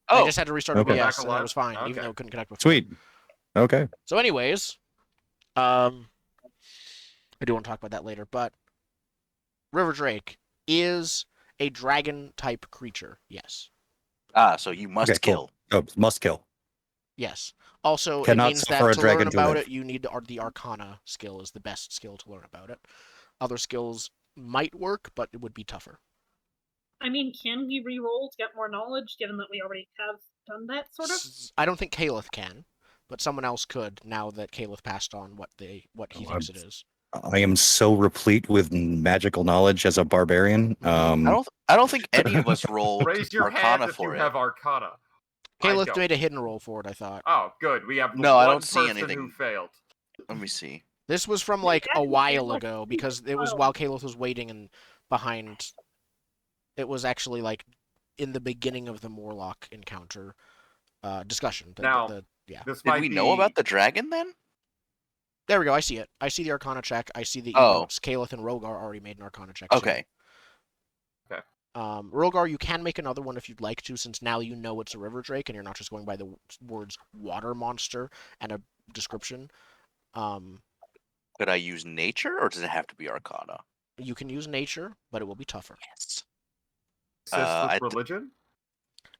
I Oh, just had to restart Okay. OBS, Back and that alive? was fine, even Okay. though it couldn't connect before. Sweet. Okay. So anyways, I do want to talk about that later, but River Drake is a dragon-type creature, yes. so you must Okay, kill. cool. Oh, must kill. Yes. Also, Cannot it means suffer that a to dragon learn to about live. it, you need the Arcana skill is the best skill to learn about it. Other skills might work, but it would be tougher. I mean, can we re-roll to get more knowledge, given that we already have done that, sort of? I don't think Caliph can, but someone else could now that Caliph passed on what he thinks it is. I am so replete with magical knowledge as a barbarian. I don't think any of us rolled Raise your Arcana hands if for you it. have Arcana. Caliph made a hidden roll for it, I thought. Oh, good. We have No, I one don't see person anything. who failed. Let me see. This was from like a while ago because it was while Caliph was waiting and behind. It was actually like in the beginning of the Morlock encounter discussion. Yeah. This Did might we be... know about the dragon then? There we go. I see it. I see the Arcana check. I see the Oh. emotes. Caliph and Rogar already made an Arcana check. Okay. Okay. Rogar, you can make another one if you'd like to, since now you know it's a river drake and you're not just going by the words water monster and a description. Could I use nature, or does it have to be Arcana? You can use nature, but it will be tougher. Yes. Assist with religion?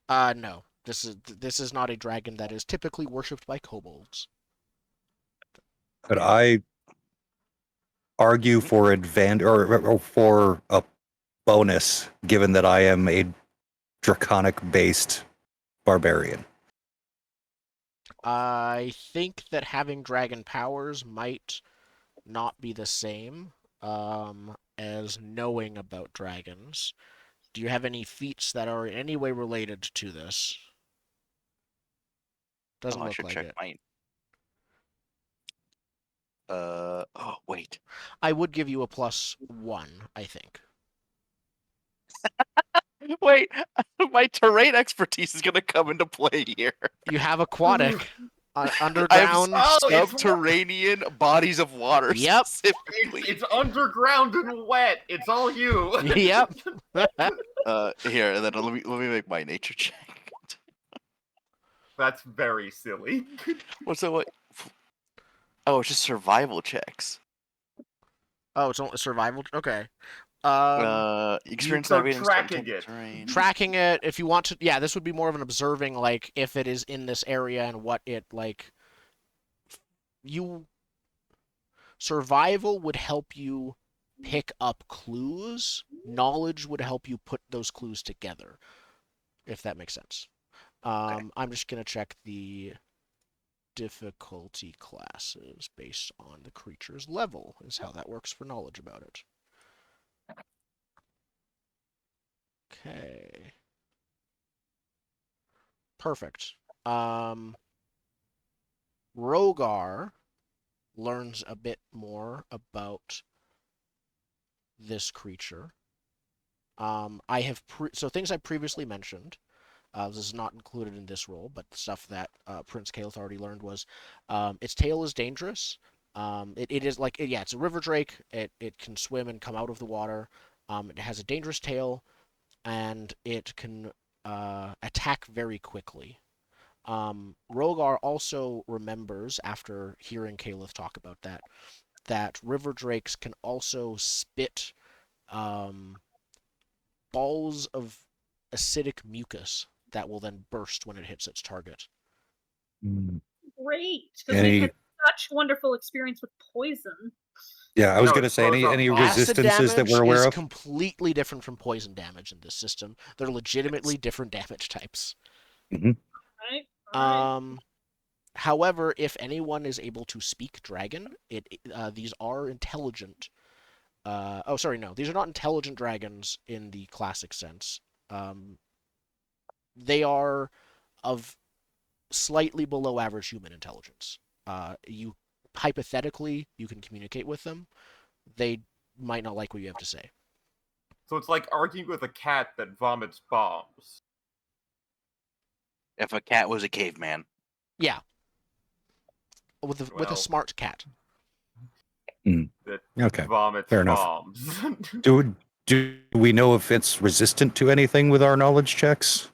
No. This is not a dragon that is typically worshipped by kobolds. Could I argue for or for a bonus, given that I am a draconic-based barbarian? I think that having dragon powers might not be the same as knowing about dragons. Do you have any feats that are in any way related to this? Doesn't look like it. Mine. Wait. I would give you a +1, I think. Wait, my terrain expertise is gonna come into play here. You have aquatic, underground, subterranean bodies of water. Yep. It's underground and wet. It's all you. Yep. Here, and then let me make my nature check. That's very silly. What's that? What? Oh, it's just survival checks. Oh, it's only survival. Okay. Experience navigating tracking it. terrain. Tracking it, if you want to. Yeah, this would be more of an observing, like if it is in this area and what it like. Survival would help you pick up clues. Knowledge would help you put those clues together, if that makes sense. Okay. I'm just gonna check the difficulty classes based on the creature's level, is how that works for knowledge about it. Okay. Perfect. Rogar learns a bit more about this creature. I have so things I previously mentioned. This is not included in this roll, but the stuff that Prince Caliph already learned was its tail is dangerous. It is like it's a river drake. It can swim and come out of the water. It has a dangerous tail, and it can attack very quickly. Rogar also remembers, after hearing Caliph talk about that river drakes can also spit balls of acidic mucus that will then burst when it hits its target. Great, because we've had such wonderful experience with poison. Yeah, I was going to say, any resistances that we're aware of? Acid damage is completely different from poison damage in this system. They're legitimately different damage types. Mm-hmm. Right. However, if anyone is able to speak dragon, these are intelligent. These are not intelligent dragons in the classic sense. They are of slightly below average human intelligence. Hypothetically, you can communicate with them. They might not like what you have to say. So it's like arguing with a cat that vomits bombs. If a cat was a caveman. Yeah. With a smart cat. That vomits fair bombs. Do we know if it's resistant to anything with our knowledge checks?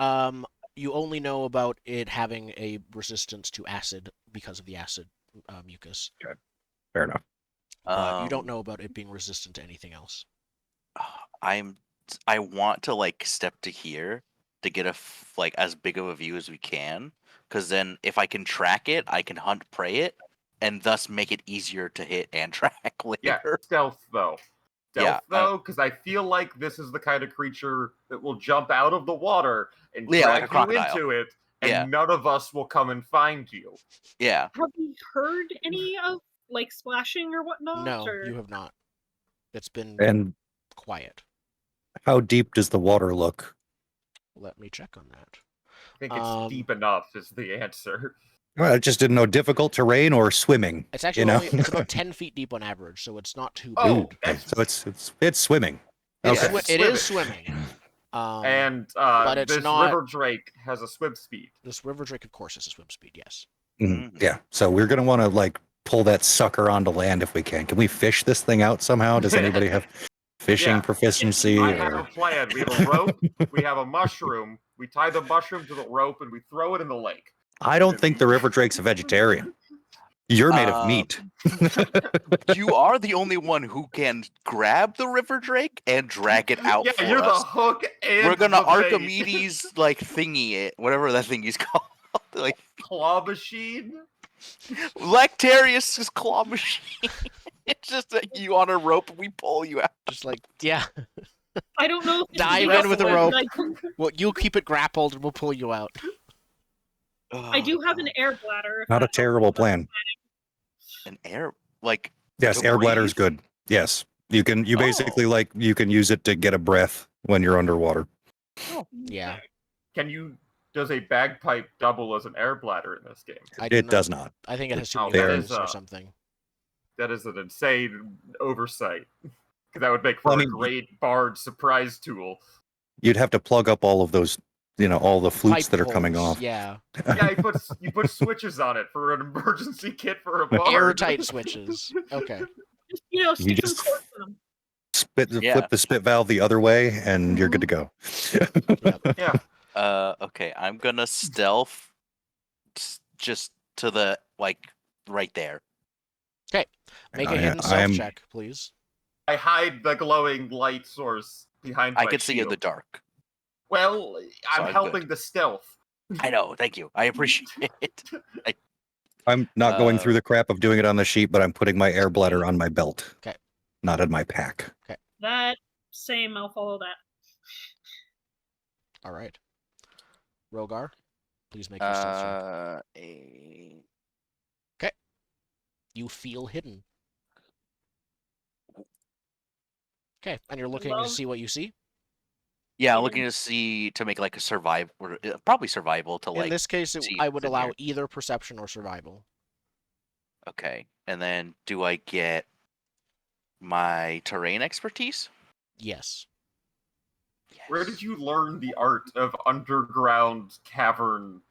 You only know about it having a resistance to acid because of the acid mucus, Fair enough. but you don't know about it being resistant to anything else. I want to like step to here to get like as big of a view as we can, because then if I can track it, I can hunt prey it, and thus make it easier to hit and track later. Yeah, stealth though. Yeah, Because I feel like this is the kind of creature that will jump out of the water and Yeah, like a drag you crocodile. into it, and Yeah. none of us will come and find you. Yeah. Have we heard any of like splashing or whatnot? No, or... you have not. It's been And quiet. how deep does the water look? Let me check on that. I think it's deep enough is the answer. Well, I just didn't know difficult terrain or swimming. It's actually you know? only, it's about 10 feet deep on average, so it's not too bad. Oh, Ooh, okay. So it's swimming. It's Okay. it is swimming. And but it's this not- river drake has a swim speed. This river drake, of course, has a swim speed, yes. Mhm. Yeah. So we're gonna want to like pull that sucker onto land if we can. Can we fish this thing out somehow? Does anybody have fishing Yeah. proficiency? I have a Or... plan. We have a rope, we have a mushroom, we tie the mushroom to the rope, and we throw it in the lake. I don't think the river drake's a vegetarian. You're made of meat. You are the only one who can grab the river drake and drag it out Yeah, for you're us. the hook and We're gonna the bait. Archimedes like thingy it, whatever that thing is called. Like Claw machine. Lactarius' claw machine. It's just like you on a rope and we pull you out. Just like, yeah. I don't know if it's Dive the in with a best rope. way, but Well, you keep it grappled and we'll pull you out. I do have an air bladder. if Not a that helps. terrible plan. An air like Yes, to air bladder's breathe? good. Yes. You can Oh. basically like you can use it to get a breath when you're underwater. Yeah. Does a bagpipe double as an air bladder in this game? I do It does not. I think it has too Oh, many that levels is, or something. That is an insane oversight. Because that would make for Well, I a mean, great bard surprise tool. You'd have to plug up all of those, all the flutes Pipe that are coming holes, off. Yeah. Yeah, you put switches on it for an emergency kit for a bard. Airtight switches. Okay. Just, You stick just- some cords in them. Flip the spit valve the other way, and you're good to go. Yeah. Okay, I'm gonna stealth just to the like right there. Make a I- hidden I stealth am- check, please. I hide the glowing light source behind I my can see in shield. the dark. Well, I'm I'm helping good. the stealth. I know, thank you. I appreciate it. I'm not going through the crap of doing it on the sheet, but I'm putting my air bladder on my belt. Okay. Not in my pack. That same, I'll follow that. All right. Rogar, please make your stealth check. You feel hidden. Okay, and you're looking to Love- see what you see? Yeah, I'm looking to see to make like a survival, or probably survival to like. In this case, see I what's would in allow here. either perception or survival. Okay, and then do I get my terrain expertise? Yes. Where did you learn the art of underground cavern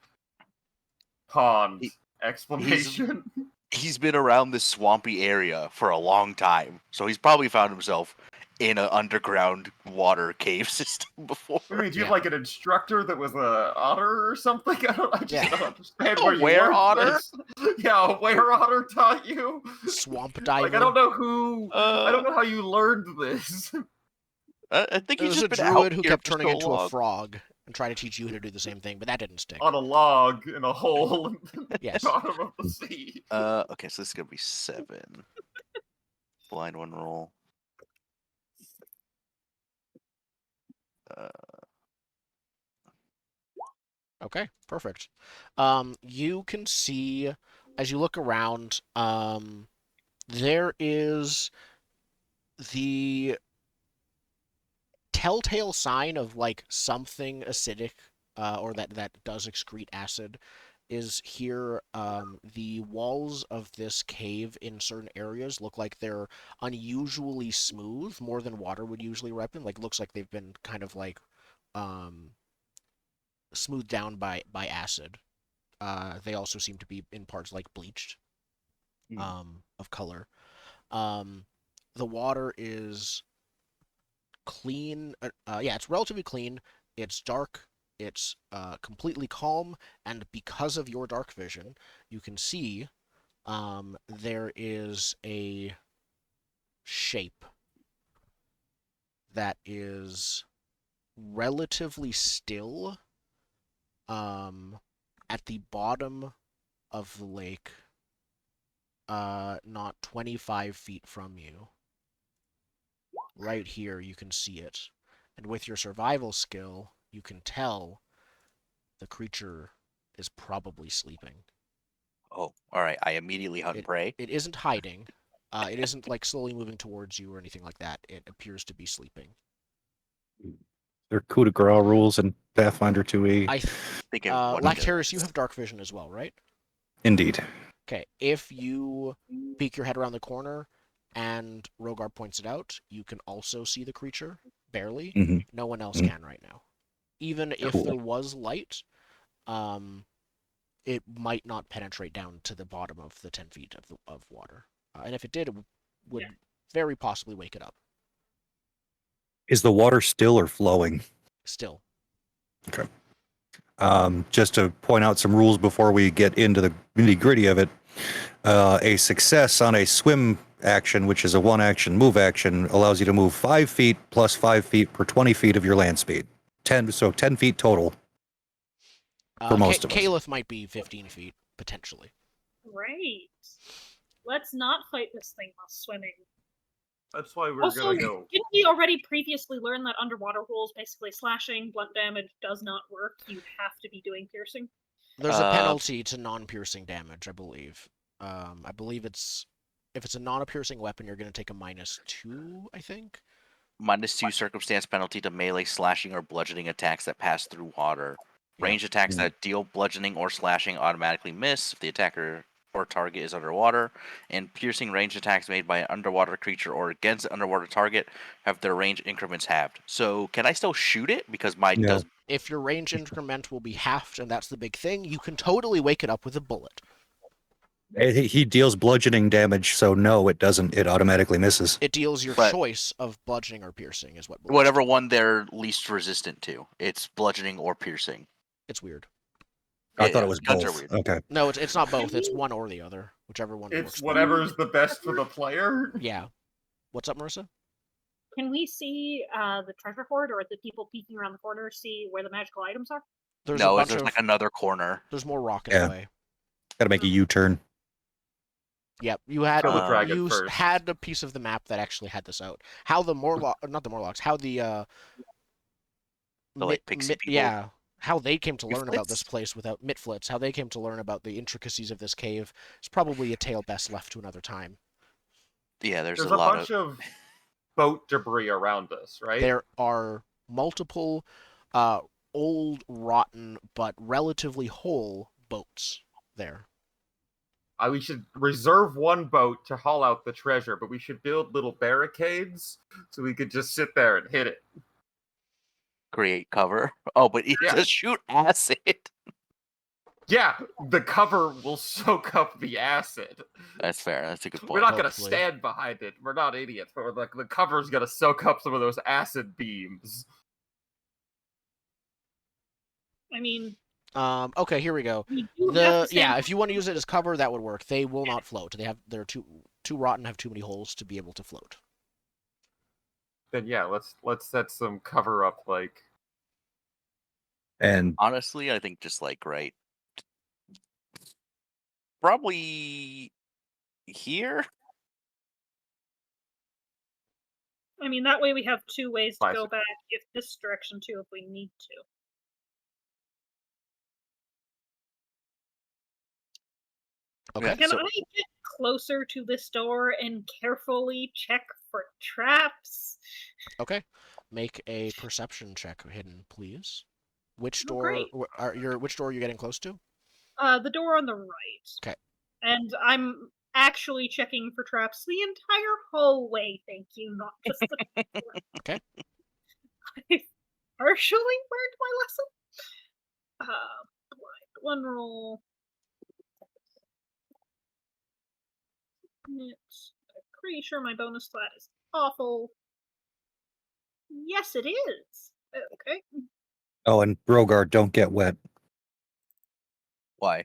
pond? He- Exclamation. He's been around this swampy area for a long time, so he's probably found himself in an underground water cave system before. I mean, do you Yeah. have like an instructor that was a otter or something? I just don't understand A where you were learned otter? this. Yeah, a were otter taught you. Swamp diver. Like I don't know who. I don't Uh, know how you learned this. I think There he's was just a been druid out who here kept for turning so into long. a frog and trying to teach you how to do the same thing, but that didn't stick. On a log in a hole in the Yes. bottom of the sea. Okay, so this is gonna be 7. Blind one roll. Okay, perfect. You can see as you look around, there is the telltale sign of like something acidic, or that does excrete acid, is here. The walls of this cave in certain areas look like they're unusually smooth, more than water would usually ripen. Like looks like they've been kind of like smoothed down by acid. They also seem to be in parts like bleached, of color. The water is clean. Yeah, it's relatively clean. It's dark. It's completely calm, and because of your dark vision, you can see there is a shape that is relatively still at the bottom of the lake, not 25 feet from you. Right here, you can see it. And with your survival skill, you can tell the creature is probably sleeping. Oh, all right. I immediately hunt and pray. It isn't hiding. It isn't like slowly moving towards you or anything like that. It appears to be sleeping. There are coup de grace rules in Pathfinder 2e. I think one of Lactaris, you have dark vision as well, right? Indeed. Okay, if you peek your head around the corner and Rogar points it out, you can also see the creature, barely. Mm-hmm. No one else can right now. Even if Cool. there was light, it might not penetrate down to the bottom of the 10 feet of water. And if it did, it would very possibly wake it up. Is the water still or flowing? Still. Okay. Just to point out some rules before we get into the nitty-gritty of it, a success on a swim action, which is a one-action move action, allows you to move 5 feet plus 5 feet per 20 feet of your land speed. 10 feet total for most of us. Caliph might be 15 feet, potentially. Right. Let's not fight this thing while swimming. That's why we're Also, gonna go. didn't we already previously learn that underwater rules, basically slashing, blunt damage, does not work? You have to be doing piercing. There's a penalty to non-piercing damage, I believe. I believe it's... If it's a non-piercing weapon, you're going to take a -2, I think? -2 circumstance penalty to melee, slashing, or bludgeoning attacks that pass through water. Range attacks that deal bludgeoning or slashing automatically miss if the attacker or target is underwater, and piercing range attacks made by an underwater creature or against an underwater target have their range increments halved. So can I still shoot it? Because mine No. does. If your range increment will be halved, and that's the big thing, you can totally wake it up with a bullet. He deals bludgeoning damage, so no, it doesn't. It automatically misses. It deals your But- choice of bludgeoning or piercing, is what bullets Whatever do. one they're least resistant to. It's bludgeoning or piercing. It's weird. I thought it was guns are both. weird. Okay. No, it's not both. It's one or the other. Whichever one works. It's whatever's the best for the player. Yeah. What's up, Marissa? Can we see the treasure hoard, or the people peeking around the corner see where the magical items are? There's No, a bunch there's of... like another corner. There's more rock in Yeah. the way. Got to make a U-turn. Yep, you had Kill the dragon you first. had a piece of the map that actually had this out. How the not the Morlocks, how the like, pixie people? yeah, how they came to learn about Mitflits? this place without Mitflits, how they came to learn about the intricacies of this cave is probably a tale best left to another time. Yeah, there's There's a a lot bunch of boat debris around us, right? There are multiple old, rotten, but relatively whole boats there. We should reserve one boat to haul out the treasure, but we should build little barricades so we could just sit there and hit it. create cover. Oh, but it Yeah. does shoot acid. Yeah, the cover will soak up the acid. That's fair. That's a good We're point. not going to hopefully. stand behind it. We're not idiots, but we're like, the cover's going to soak up some of those acid beams. I mean, Okay, here we go. we do have to stand If you want to use it as cover, that would work. They will not float. They're too rotten, have too many holes to be able to float. Then yeah, let's set some cover up, like... And Honestly, I think just like probably here. I mean, that way we have two ways to go Classic. back, if this direction too, if we need to. Okay. Yeah, Can so- I get closer to this door and carefully check for traps? Okay. Make a perception check, hidden, please. Which Oh, door great. which door are you getting close to? The door on the right. 'Kay. And I'm actually checking for traps the entire hallway, thank you, not just the door. Okay. I partially learned my lesson. Blind one roll. It's a creature, my bonus stat is awful. Yes, it is. Okay. Oh, and Brogar, don't get wet. Why?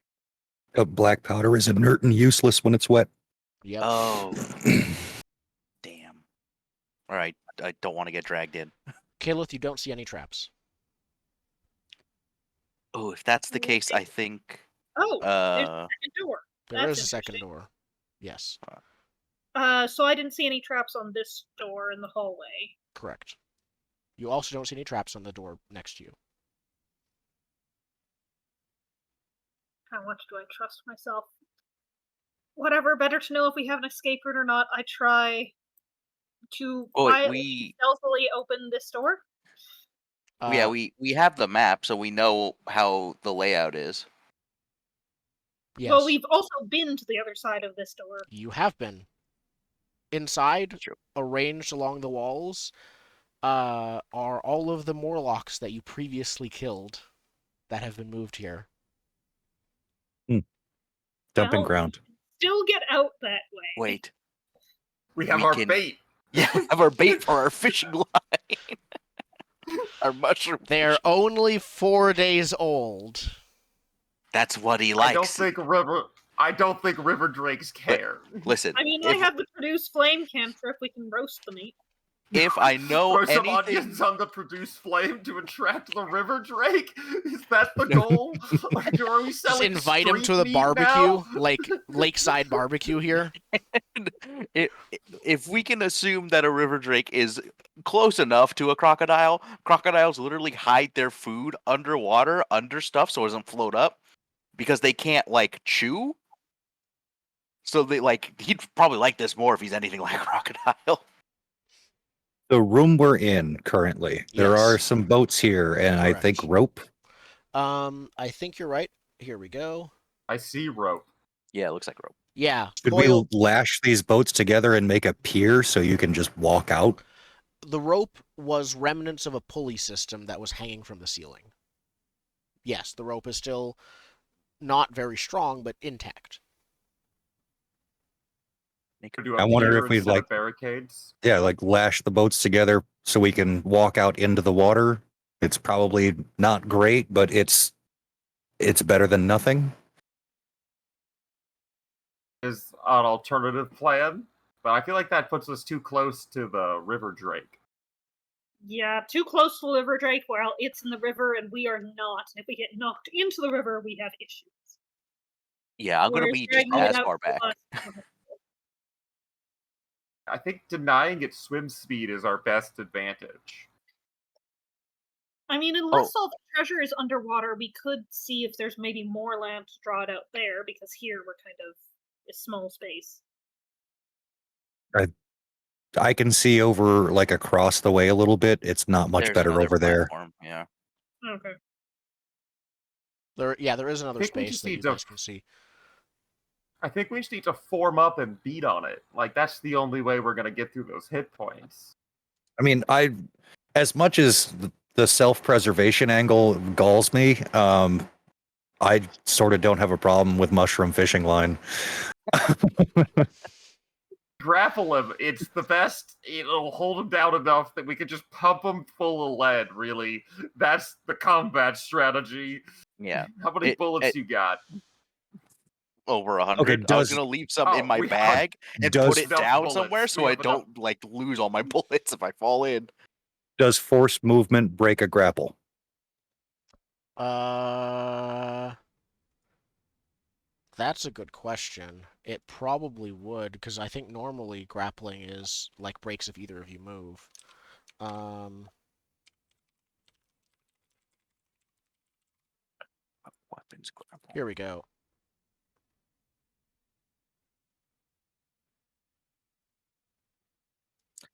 Black powder is inert and useless when it's wet. Yep. Oh, damn. All right, I don't want to get dragged in. Kalith, you don't see any traps. Oh, if that's the case, I think. Oh, there's a Uh, second door. There That's is a second interesting. door. Yes, So I didn't see any traps on this door in the hallway. correct. You also don't see any traps on the door next to you. How much do I trust myself? Whatever, better to know if we have an escape route or not. I try to Oh, wait, quietly, stealthily open this door. yeah, we have the map, so we know how the layout is. Yes. Well, we've also been to the other side of this door. You have been. Inside, True. arranged along the walls, are all of the Morlocks that you previously killed that have been moved here. Dumping Well, ground. Still get out that way. Wait, We have We our can- bait. yeah, we have our bait for our fishing line. Our mushroom. They're fishing- only 4 days old. That's what he likes. I don't think river drakes care. Listen, I mean, if, I have the produce flame cantrip. We can roast the meat. if I know Throw some anything, onions on the produce flame to attract the river drake? Is that the goal? Like, are we Just selling invite him street to the meat barbecue, now? like lakeside barbecue here. if we can assume that a river drake is close enough to a crocodile, crocodiles literally hide their food underwater, under stuff, so it doesn't float up, because they can't like chew. So they he'd probably like this more if he's anything like a crocodile. The room we're in currently, there Yes. are some boats here, and I think Correct. rope. I think you're right. Here we go. I see rope. Yeah, it looks like rope. Yeah, Should coiled. we lash these boats together and make a pier so you can just walk out? The rope was remnants of a pulley system that was hanging from the ceiling. Yes, the rope is still not very strong, but intact. Could do I a wonder pier if we'd, instead like- of barricades. Yeah, like lash the boats together so we can walk out into the water. It's probably not great, but it's better than nothing. Is an alternative plan, but I feel like that puts us too close to the river drake. Yeah, too close to the river drake. Well, it's in the river and we are not. And if we get knocked into the river, we have issues. Yeah, I'm gonna Whereas be just dragging it as out far to back. us- I think denying its swim speed is our best advantage. I mean, unless all the treasure is underwater, we could see if there's maybe more land to draw it out there, because here we're kind of a small space. I can see over like across the way a little bit. It's not much There's better another over there. platform, yeah. Okay. There is another think we space just that you need to- guys can see. I think we just need to form up and beat on it. Like, that's the only way we're gonna get through those hit points. I mean, as much as the self-preservation angle galls me, I sort of don't have a problem with mushroom fishing line. Grapple him. It's the best. It'll hold him down enough that we can just pump him full of lead, really. That's the combat strategy. Yeah. How many bullets you got? Over 100. Okay, I was does- gonna leave some Oh, in my we have- bag and does- put it Enough down bullets. somewhere so We I have enough. don't lose all my bullets if I fall in. Does forced movement break a grapple? That's a good question. It probably would, because I think normally grappling is like breaks if either of you move. Weapons grapple. Here we go.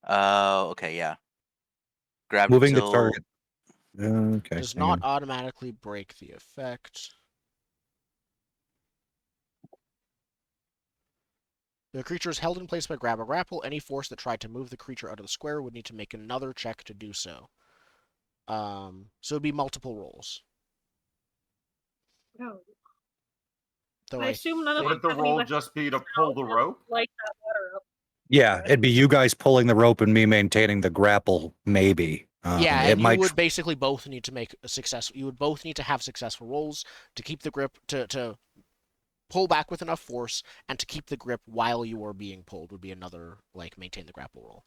Okay, yeah. Grab Moving the till- target. Okay. Does hang not on. automatically break the effect. The creature is held in place by grab or grapple. Any force that tried to move the creature out of the square would need to make another check to do so. So it'd be multiple rolls. No. Though I assume none of Would us the have any roll weapons just be to pull the rope? like that water up. Yeah, it'd be you guys pulling the rope and me maintaining the grapple, maybe. Yeah, It and you might. would basically both need to make a successful. You would both need to have successful rolls to keep the grip to pull back with enough force, and to keep the grip while you are being pulled would be another like maintain the grapple roll.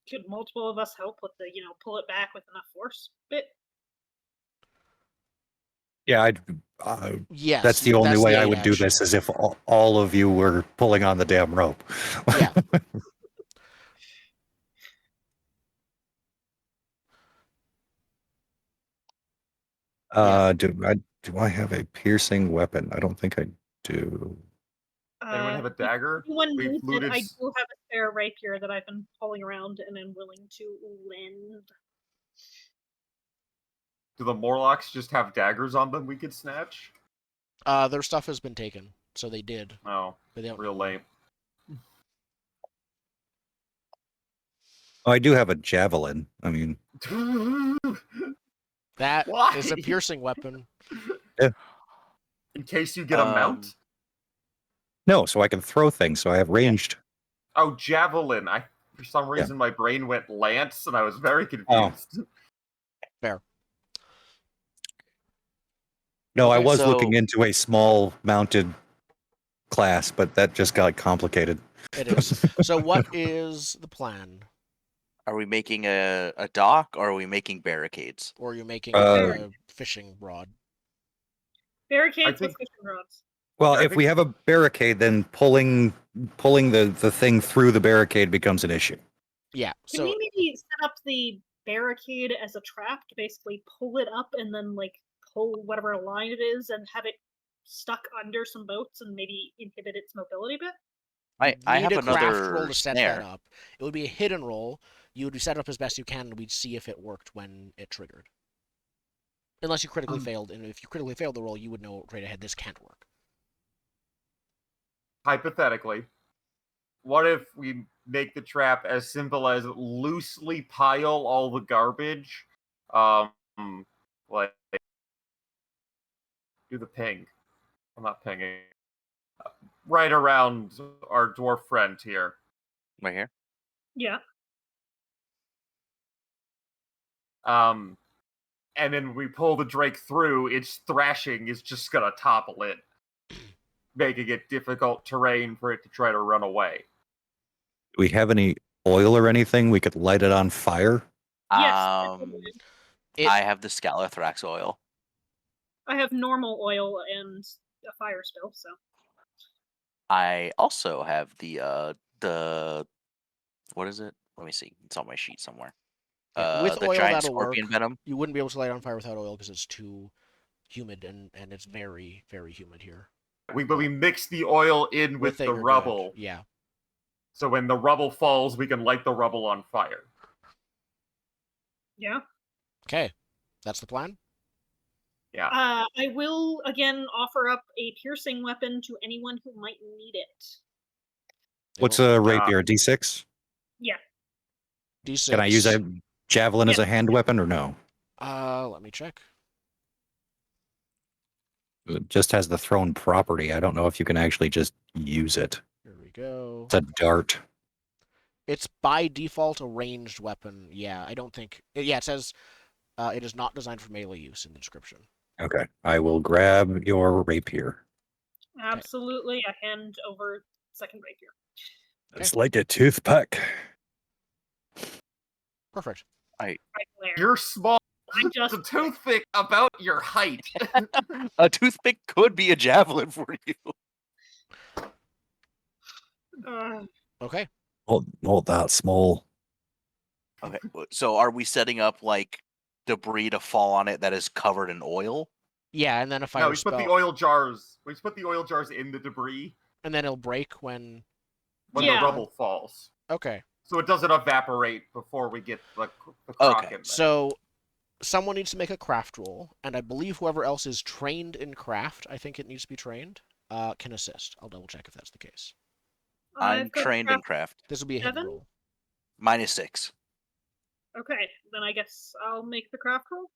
Could multiple of us help with the pull it back with enough force bit? Yeah, Yes, that's the only that's way the I aid would do action. this, is if all of you were pulling on the damn rope. Yeah. Do I have a piercing weapon? I don't think I do. Anyone have a dagger? Anyone We've needs it, looted. I do have a spare rapier that I've been pulling around and am willing to lend. Do the Morlocks just have daggers on them we could snatch? Their stuff has been taken, so they did. Oh, But they don't real know. lame. Oh, I do have a javelin. I mean, That Why? is a piercing weapon. In case you get a mount? no, so I can throw things, so I have ranged. Oh, javelin. For some reason my brain went lance and I was very confused. Fair. No, I Okay, was so- looking into a small mounted class, but that just got complicated. It is. So what is the plan? Are we making a dock, or are we making barricades? Or are you making Uh, a fishing rod? Barricades think- with fishing rods. Well, Yeah, I if we think- have a barricade, then pulling the thing through the barricade becomes an issue. Yeah. Can So we maybe set up the barricade as a trap to basically pull it up and then pull whatever line it is and have it stuck under some boats and maybe inhibit its mobility a bit? I need have a craft another roll to set snare. that up. It would be a hidden roll. You would set it up as best you can, and we'd see if it worked when it triggered. Unless you critically failed, and if you critically failed the roll, you would know right ahead this can't work. Hypothetically, what if we make the trap as simple as loosely pile all the garbage? Like, do the ping. I'm not pinging. Right around our dwarf friend here. Right here. Yeah. And then we pull the Drake through, its thrashing is just gonna topple it, making it difficult terrain for it to try to run away. Do we have any oil or anything we could light it on fire? Yes. I have the Scalathrax oil. I have normal oil and a fire spill, so. I also have the what is it? Let me see. It's on my sheet somewhere. Yeah, with the oil, giant that'll scorpion work. venom. You wouldn't be able to light it on fire without oil because it's too humid, and it's very, very humid here. But we mix the oil in with it, the you're good. rubble. Yeah. So when the rubble falls, we can light the rubble on fire. Yeah. Okay. That's the plan? Yeah. I will again offer up a piercing weapon to anyone who might need it. What's a rapier? D6? Yeah. D6. Can I use a javelin as a hand weapon or no? Let me check. It just has the thrown property. I don't know if you can actually just use it. Here we go. It's a dart. It's by default a ranged weapon. Yeah, I don't think. Yeah, it says it is not designed for melee use in the description. Okay. I will grab your rapier. Absolutely. I hand over second rapier. It's like a toothpick. Perfect. I glare. You're small. I just The toothpick about your height. A toothpick could be a javelin for you. Okay. Not that small. Okay. So are we setting up like debris to fall on it that is covered in oil? Yeah, and then a fire No, we spell. put the oil jars. We put the oil jars in the debris And then it'll break when. when Yeah. the rubble falls, Okay. so it doesn't evaporate before we get the crock in there. So someone needs to make a craft roll, and I believe whoever else is trained in craft, I think it needs to be trained, can assist. I'll double check if that's the case. I'm I've got trained in craft. This will be a hidden 7? roll. -6. Okay, then I guess I'll make the craft roll.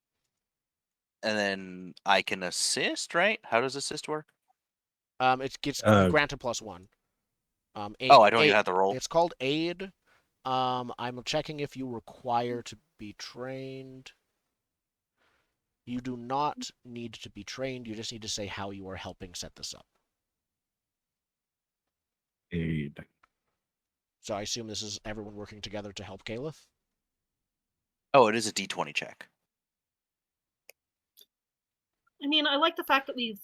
And then I can assist, right? How does assist work? It gets Uh, granted +1. Aid, I don't even have to roll. It's called aid. I'm checking if you require to be trained. You do not need to be trained. You just need to say how you are helping set this up. Aid. So I assume this is everyone working together to help Caliph? Oh, it is a D20 check. I mean, I like the fact that we've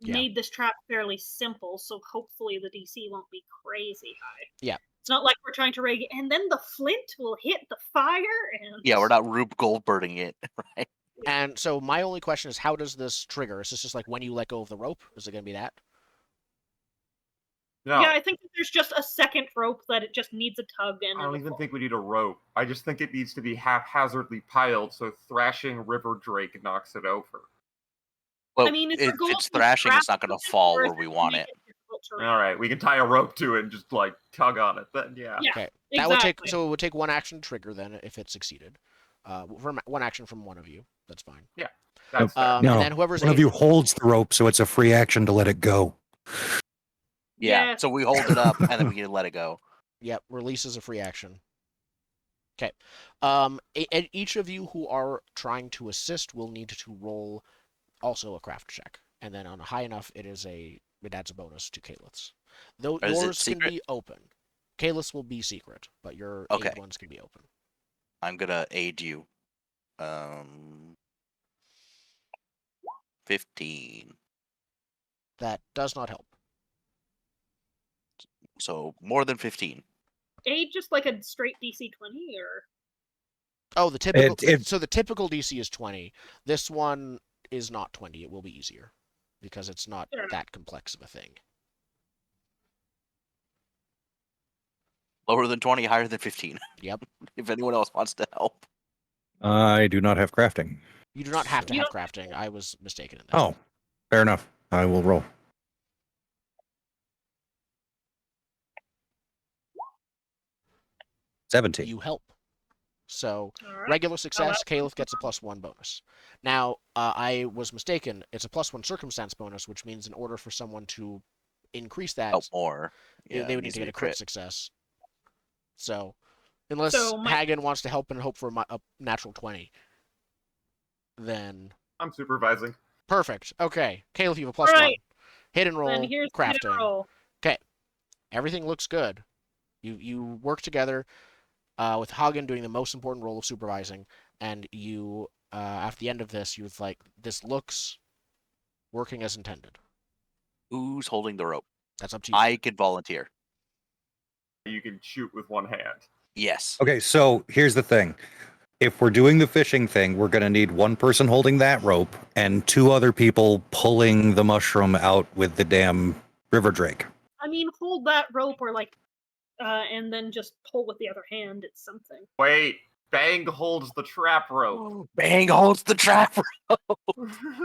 Yeah. made this trap fairly simple, so hopefully the DC won't be crazy high. Yeah. It's not like we're trying to rig, and then the flint will hit the fire, and Yeah, we're not Rube Goldberging it, right? And so my only question is, how does this trigger? Is this just like when you let go of the rope? Is it going to be that? No, Yeah, I think that there's just a second rope that it just needs a tug, and I don't it'll even fall. think we need a rope. I just think it needs to be haphazardly piled so thrashing river drake knocks it over. Well, I mean, if if our goal it's is thrashing, it's trap not going to it, fall or where is we it to want make it. difficult to All rig? right, we can tie a rope to it and just like tug on it. Then yeah. Yeah, Okay. exactly. That would take, so it would take one action to trigger then if it succeeded. One action from one of you. That's fine. That's fair. No, And then whoever's one of aiding- you holds the rope, so it's a free action to let it go. Yeah, Yes. so we hold it up and then we can let it go. Yep, release is a free action. Okay. Each of you who are trying to assist will need to roll also a craft check, and then on a high enough, it adds a bonus to Calith's. Though Is it yours can secret? be open. Calith's will be secret, but your Okay. aid ones can be open. I'm gonna aid you. 15. That does not help. So more than 15. Aid just like a straight DC 20, or Oh, the typical. It- So the typical DC is 20. This one is not 20. It will be easier because it's not Sure. that complex of a thing. Lower than 20, higher than 15. Yep. If anyone else wants to help. I do not have crafting. You do not have to You have don't crafting. I was mistaken in that. Oh, fair enough. I will roll. 17. You help. So all right. regular success, that's Caliph gets a +1 bonus. Now, I was mistaken. It's a +1 circumstance bonus, which means in order for someone to increase that, Help more. Yeah, they it would need needs to be get a a crit success. So, unless So my- Hagen wants to help and hope for a natural 20, then I'm supervising. perfect. Okay, Caliph, you have a All +1. right. Hit and roll, Then here's the hit and crafting. roll. Everything looks good. You work together with Hagen doing the most important role of supervising, and you after the end of this, you was like, this looks working as intended. Who's holding the rope? That's up to you. I could volunteer. You can shoot with one hand. Yes. Okay, so here's the thing. If we're doing the fishing thing, we're going to need one person holding that rope and two other people pulling the mushroom out with the damn river drake. I mean, hold that rope, or like, and then just pull with the other hand. It's something. Wait, Bang holds the trap rope. Bang holds the trap.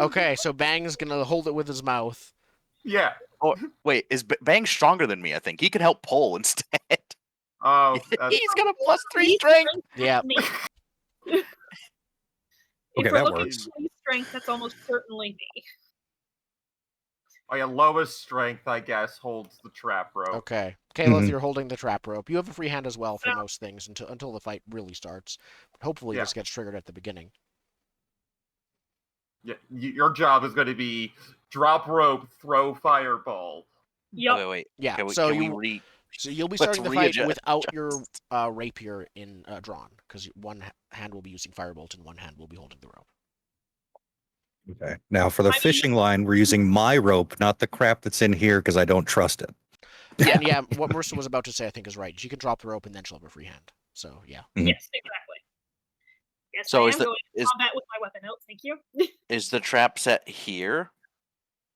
Okay, so Bang's gonna hold it with his mouth. Yeah. Wait, is Bang stronger than me? I think he can help pull instead. Oh, that's- He's got a +3 He's strength. Yeah. Me. Okay, If we're that looking works. at strength, that's almost certainly me. oh yeah, lowest strength, I guess, holds the trap rope. Okay, Caliph, Mhm. you're holding the trap rope. You have a free hand as well for So- most things until the fight really starts. Hopefully, Yeah. this gets triggered at the beginning. Yeah, your job is going to be drop rope, throw fireball. Yep. Okay, wait. Yeah. Can we, so can we you so you'll be let's starting the fight readjust. without your rapier in drawn because one hand will be using firebolt and one hand will be holding the rope. Okay. Now, for the I mean- fishing line, we're using my rope, not the crap that's in here because I don't trust it. And yeah, what Marissa was about to say, I think, is right. She can drop the rope and then she'll have a free hand. So yeah. Mhm. Yes, exactly. Yes, So I is am the- going to is- combat with my weapon out. Thank you. Is the trap set here?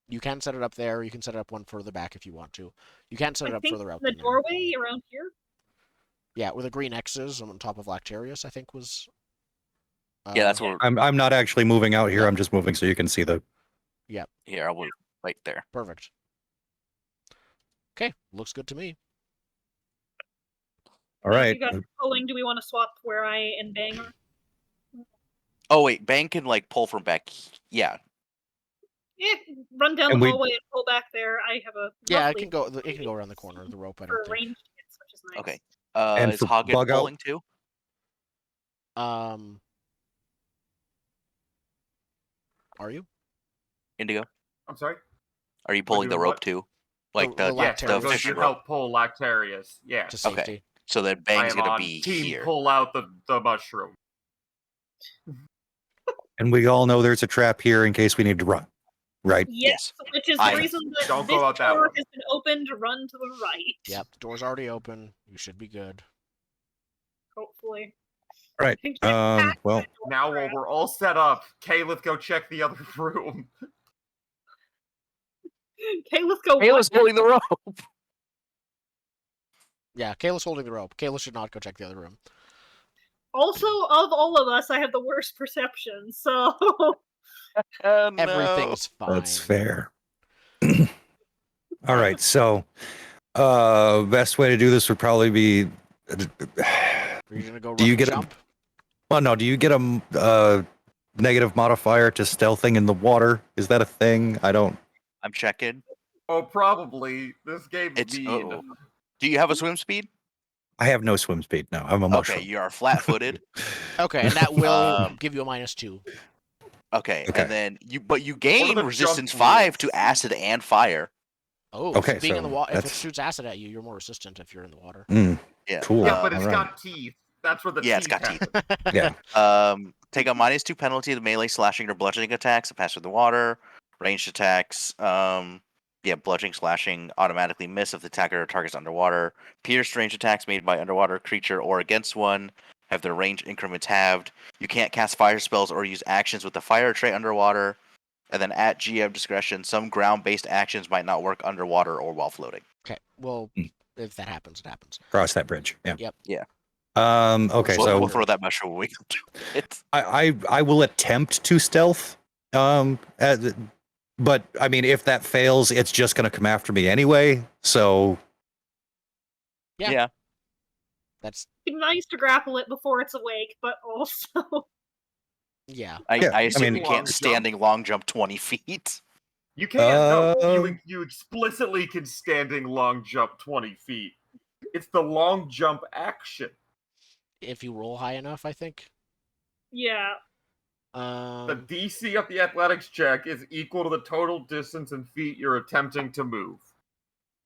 You can set it up there. You can set it up one further back if you want to. You can set it I up think further out. the than there. doorway around here. Yeah, with the green X's on top of Lactarius, I think was. Yeah, that's what. I'm not actually moving out here. Yeah. I'm just moving so you can see the. Here, I'll move right there. Perfect. Okay, looks good to me. All Now, if right. you guys are pulling, do we want to swap where I and Bang are? Oh wait, Bang can like pull from back. Yeah. Yeah, run down And the we- hallway and pull back there. I have a Yeah, it roughly can go. It can go around the corner of the rope. I for don't think. ranged hits, which is nice. Okay. And Is for Hoggett bug out- pulling too? Are you? Indigo? I'm sorry? Are you pulling the doing rope what? too? Like The the, Yes, Lactarius. I'm the going fishing to rope? help pull Lactarius. Yeah. To safety. So then I Bang's am gonna on be team here. pull out the mushroom. And we all know there's a trap here in case we need to run, right? Yes, which is I- the reason that Don't this go out that door one. has been opened. Run to the right. Yep. The door's already open. You should be good. Hopefully. Right. And check back Well, that door Now crap. we're all set up. Kay, let's go check the other room. Okay, let's go. Kayla's pulling the rope. Yeah, Kayla's holding the rope. Kayla should not go check the other room. Also, of all of us, I have the worst perception, so Oh, no. Everything's fine. that's fair. All right, so best way to do this would probably be Are you gonna go run Do you and get a- jump? well, no, do you get a negative modifier to stealthing in the water? Is that a thing? I don't. I'm checking. Oh, probably. This game's It's mean. oh. Do you have a swim speed? I have no swim speed. No, I'm a mushroom. Okay, you are flat-footed. Okay, and that will Um, give you a -2. Okay, Okay. and then you What gain are the resistance jump 5 to rules? acid and fire. Oh, Okay, so being in the so water, if it that's- shoots acid at you, you're more resistant if you're in the water. Yeah. Cool. Yeah, but it's Alright. got teeth. That's where the Yeah, teeth it's got teeth. happen. Yeah. Take a -2 penalty to melee, slashing, or bludgeoning attacks that pass through the water. Ranged attacks, bludgeoning, slashing automatically miss if the attacker or target's underwater. Pierced range attacks made by underwater creature or against one have their range increments halved. You can't cast fire spells or use actions with the fire trait underwater. And then at GM discretion, some ground-based actions might not work underwater or while floating. Okay, well, Mm. if that happens, it happens. Cross that bridge. Yeah. Yep. Yeah. Okay, We'll- so we'll throw that mushroom when we come to it. I will attempt to stealth. But I mean, if that fails, it's just going to come after me anyway. So Yeah. Yeah. That's it's nice to grapple it before it's awake, but also yeah. Yeah, I assume I mean- you can't standing long jump 20 feet. You can't. No, Um, you explicitly can standing long jump 20 feet. It's the long jump action. If you roll high enough, I think. yeah. The Um, DC of the athletics check is equal to the total distance in feet you're attempting to move.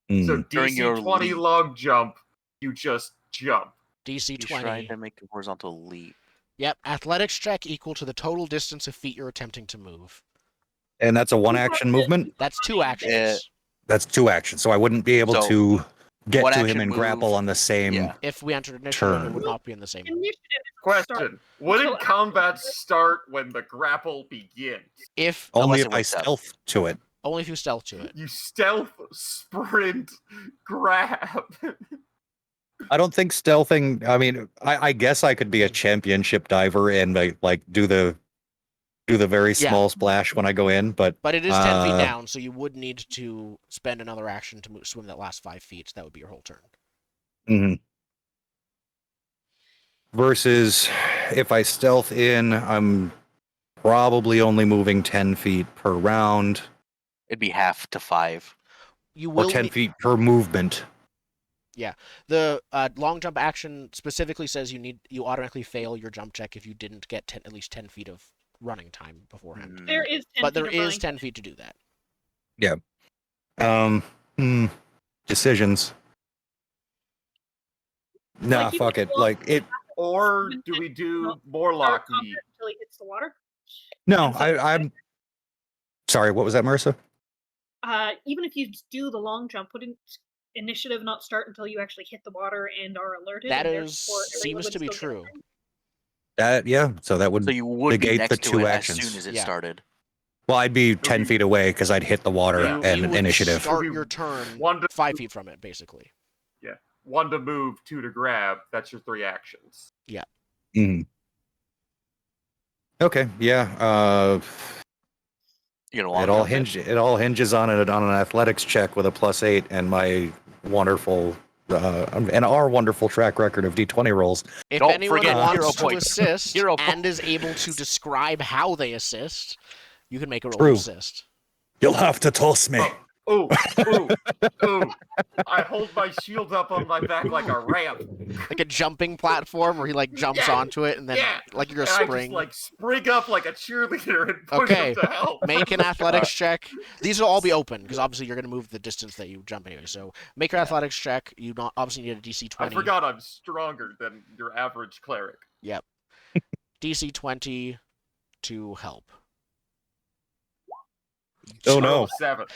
So During DC your 20 leap. long jump, you just jump. DC You 20. try to make a horizontal leap. Yep, athletics check equal to the total distance of feet you're attempting to move. and that's a one action movement. That's 2 actions. That's 2 actions. So I wouldn't be able So, to get one to him action and move, grapple on the same. yeah. If we entered initiative, it Turn. would not be in the same. Initiative is Question: Wouldn't combat start when the grapple begins? If Only Unless if it I wakes up. stealth to it. only if you stealth to it. You stealth, sprint, grab. I don't think stealthing. I mean, I guess I could be a championship diver and like do the very Yeah. small splash when I go in, but But it is 10 feet Uh, down, so you would need to spend another action to swim that last 5 feet. So that would be your whole turn. mhm. Versus if I stealth in, I'm probably only moving 10 feet per round It'd be half to 5. You or will 10 need- feet per movement. The long jump action specifically says you automatically fail your jump check if you didn't get at least 10 feet of running time beforehand. Mm. there is 10 But feet there of is running. 10 feet to do that. Decisions. Nah, Like, you fuck can it. walk Like it. Or do we do Morlock Start meat? combat until he hits the water. No, And so- I'm sorry. What was that, Marissa? Even if you do the long jump, wouldn't initiative not start until you actually hit the water and are alerted? That and is therefore everyone seems would to be still get true. That yeah. So that would. So you would be negate next the to 2 it actions. as soon as it Yeah. started. Well, I'd be 10 you- feet away because I'd hit the water You and would initiative. start So your turn One to 5 feet from it, basically. 1 to move, 2 to grab. That's your 3 actions. Mhm. Okay. Yeah. You're gonna long It all jump It all hinges on an athletics check with a +8 and my wonderful and our wonderful track record of D20 rolls. If Don't anyone forget wants hero to points. assist Hero and is able to describe how they assist, you can make a roll True. to assist. You'll have to toss me. Ooh, ooh, ooh. I hold my shield up on my back like a ramp. Like a jumping platform where he like jumps Yeah, onto it and then like you're and gonna I just spring. like spring up like a cheerleader and push Okay, him to help. make an athletics check. These will all be open because obviously you're gonna move the distance that you jump anyway. So make your athletics check. You not obviously need a DC 20. I forgot I'm stronger than your average cleric. Yep. DC 20 to help. Oh no! 7.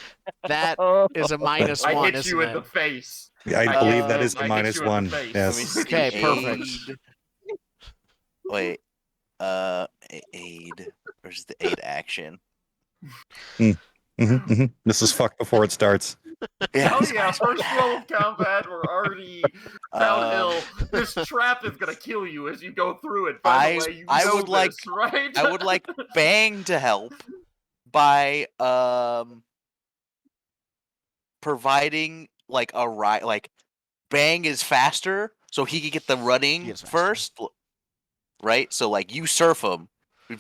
That is a minus I one, hit isn't you in it? the face. I believe that is I the hit minus you in the one. face. Yes. Okay, perfect. Wait. Aid. Where's the aid action? This is fucked before it starts. Oh yeah, first roll of combat, we're already downhill. This trap is gonna kill you as you go through it. By the way, you I know would like- this, right? I would like Bang to help by providing like a ride. Like Bang is faster, so he can get the He running is faster. first, right? So like you surf him,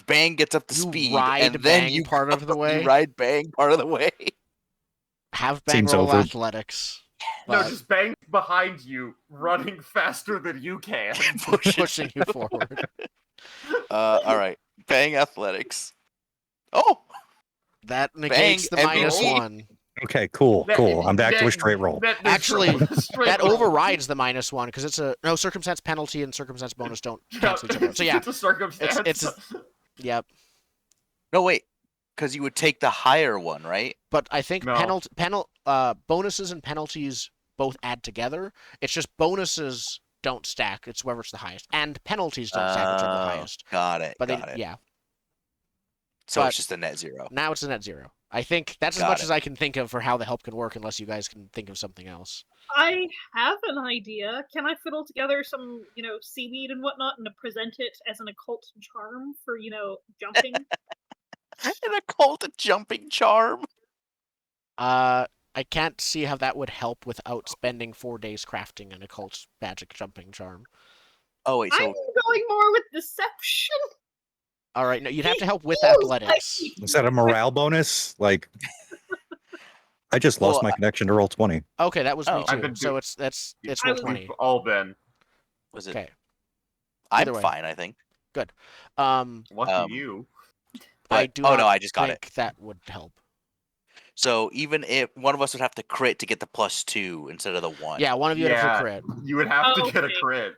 Bang gets up to You speed, ride and then Bang you part of the way? You ride Bang part of the way. Have Bang Seems roll over. athletics. No, But just bang behind you, running faster than you can. pushing you forward. All right, Bang athletics. Oh, That negates Bang, the minus MVP. one. Okay, cool. I'm back to a straight roll. Actually, straight That roll. overrides the minus one because it's a no circumstance penalty and circumstance bonus don't cancel each other. So yeah, it's a circumstance. yep. no wait, because you would take the higher one, right? But I think No. bonuses and penalties both add together. It's just bonuses don't stack. It's whoever's the highest, and penalties don't stack whichever the highest. Got it. But Got it. yeah. So but- it's just a net zero. Now it's a net zero. I think that's as Got much it. as I can think of for how the help can work, unless you guys can think of something else. I have an idea. Can I fiddle together some, seaweed and whatnot and present it as an occult charm for, jumping? An occult jumping charm. I can't see how that would help without spending 4 days crafting an occult magic jumping charm. Oh wait, I'm so going more with deception. All right, no, you'd have to help with feels athletics. Is that a morale bonus? Like, I just lost Well, my connection to roll 20. Okay, that was me Oh. I've too. been So do- it's I roll was- 20. We've all been. was it? Okay. I'm Either way. fine, I think. Lucky you. I But- do oh not no, I just got think it. that would help. So even if one of us would have to crit to get the +2 instead of the 1. Yeah, one of you would have to crit. You would have to get a Okay. crit.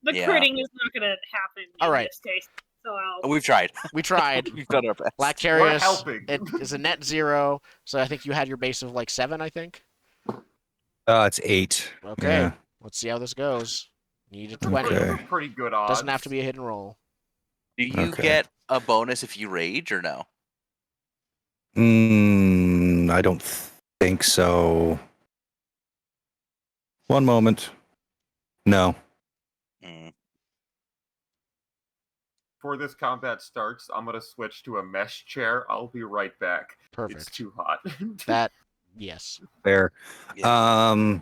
The Yeah. critting is not going to happen All in right. this case. So I'll. We've tried. We tried. We've done our best. We're Lactarius, helping. it is a net zero, so I think you had your base of like 7, I think. It's 8. Okay, Yeah. let's see how this goes. Need a Okay. 20. Pretty good odds. Doesn't have to be a hidden roll. Do you Okay. get a bonus if you rage or no? I don't think so. One moment. No. Mm. Before this combat starts, I'm gonna switch to a mesh chair. I'll be right back. It's Perfect. too hot. That, yes. Fair. Yeah.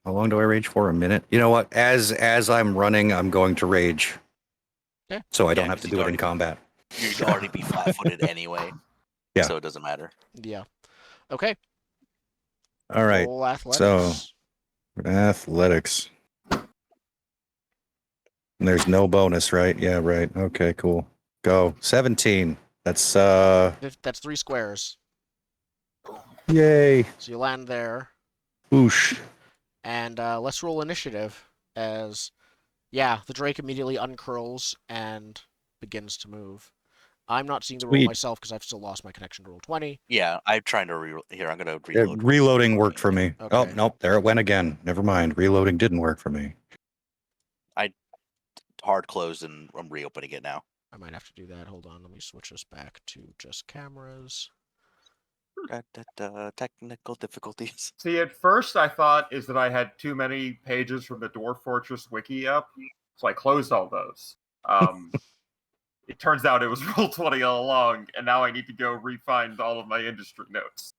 How long do I rage for? A minute? You know what? As I'm running, I'm going to rage. Okay. So I don't Yeah, have to 'cause do you it in already- combat. You'd already be flat-footed anyway. Yeah. So it doesn't matter. Yeah. Okay. All right. Roll athletics. Athletics. And there's no bonus, right? Yeah, right. Okay, cool. Go. 17. That's That's 3 squares. yay. So you land there. Whoosh. And let's roll initiative as, yeah, the Drake immediately uncurls and begins to move. I'm not seeing the roll Sweet. myself because I've still lost my connection to roll 20. Yeah, I'm trying to here. I'm gonna Yeah, reload. reloading worked for me. Oh, Okay. nope. There it went again. Never mind. Reloading didn't work for me. Hard closed and I'm reopening it now. I might have to do that. Hold on. Let me switch this back to just cameras. Technical difficulties. See, at first I thought is that I had too many pages from the Dwarf Fortress wiki up, so I closed all those. It turns out it was Roll20 all along, and now I need to go re-find all of my industry notes.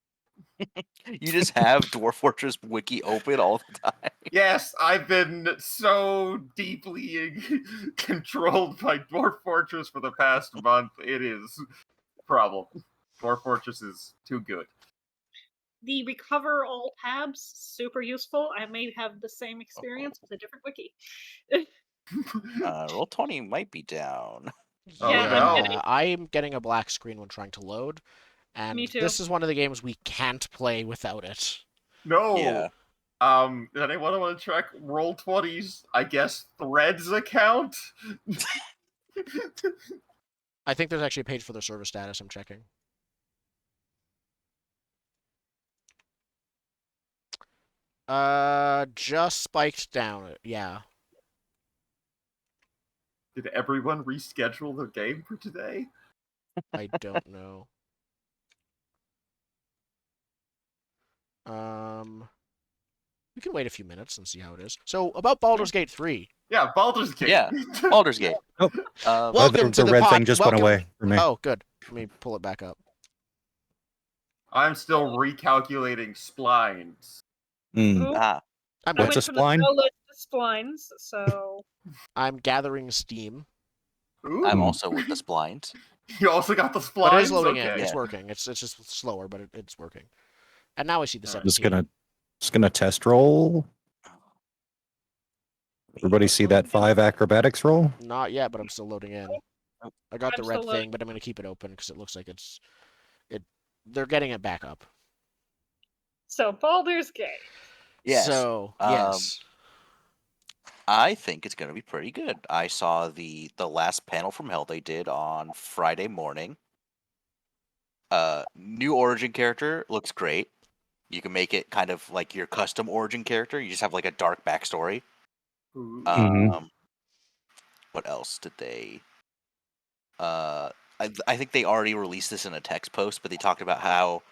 You just have Dwarf Fortress wiki open all the time. Yes, I've been so deeply controlled by Dwarf Fortress for the past month. It is problem. Dwarf Fortress is too good. The recover all tabs, super useful. I may have the same experience with a different wiki. Roll20 might be down. Oh, Yeah, no. I'm getting a black screen when trying to load, and Me too. this is one of the games we can't play without it. No. Yeah. Does anyone want to check Roll20's, I guess, Threads account? I think there's actually a page for their server status. I'm checking. Just spiked down. Yeah. Did everyone reschedule their game for today? I don't know. We can wait a few minutes and see how it is. So, about Baldur's Gate 3. Yeah, Baldur's Gate. Yeah, Baldur's Gate. Oh. Welcome the to the red pod. thing just went Welcome. away for me. Oh, good. Let me pull it back up. I'm still recalculating splines. Hmm. Ooh, Ah, I'm I What's good. went a from the spline? spell list to splines, so I'm gathering steam. Ooh. I'm also with the splines. You also got the splines? But it is loading in. Okay. It's Yeah. working. It's just slower, but it's working. And now I see the Alright. 17. Just gonna test roll. Everybody see that 5 acrobatics roll? Not yet, but I'm still loading in. I got the I'm red still loading. thing, but I'm going to keep it open because it looks like they're getting it back up. so Baldur's Gate. Yes. So, um, yes. I think it's going to be pretty good. I saw the last panel from Hell they did on Friday morning. New origin character looks great. You can make it kind of like your custom origin character. You just have like a dark backstory. Ooh. Mhm. What else did they? I think they already released this in a text post, but they talked about how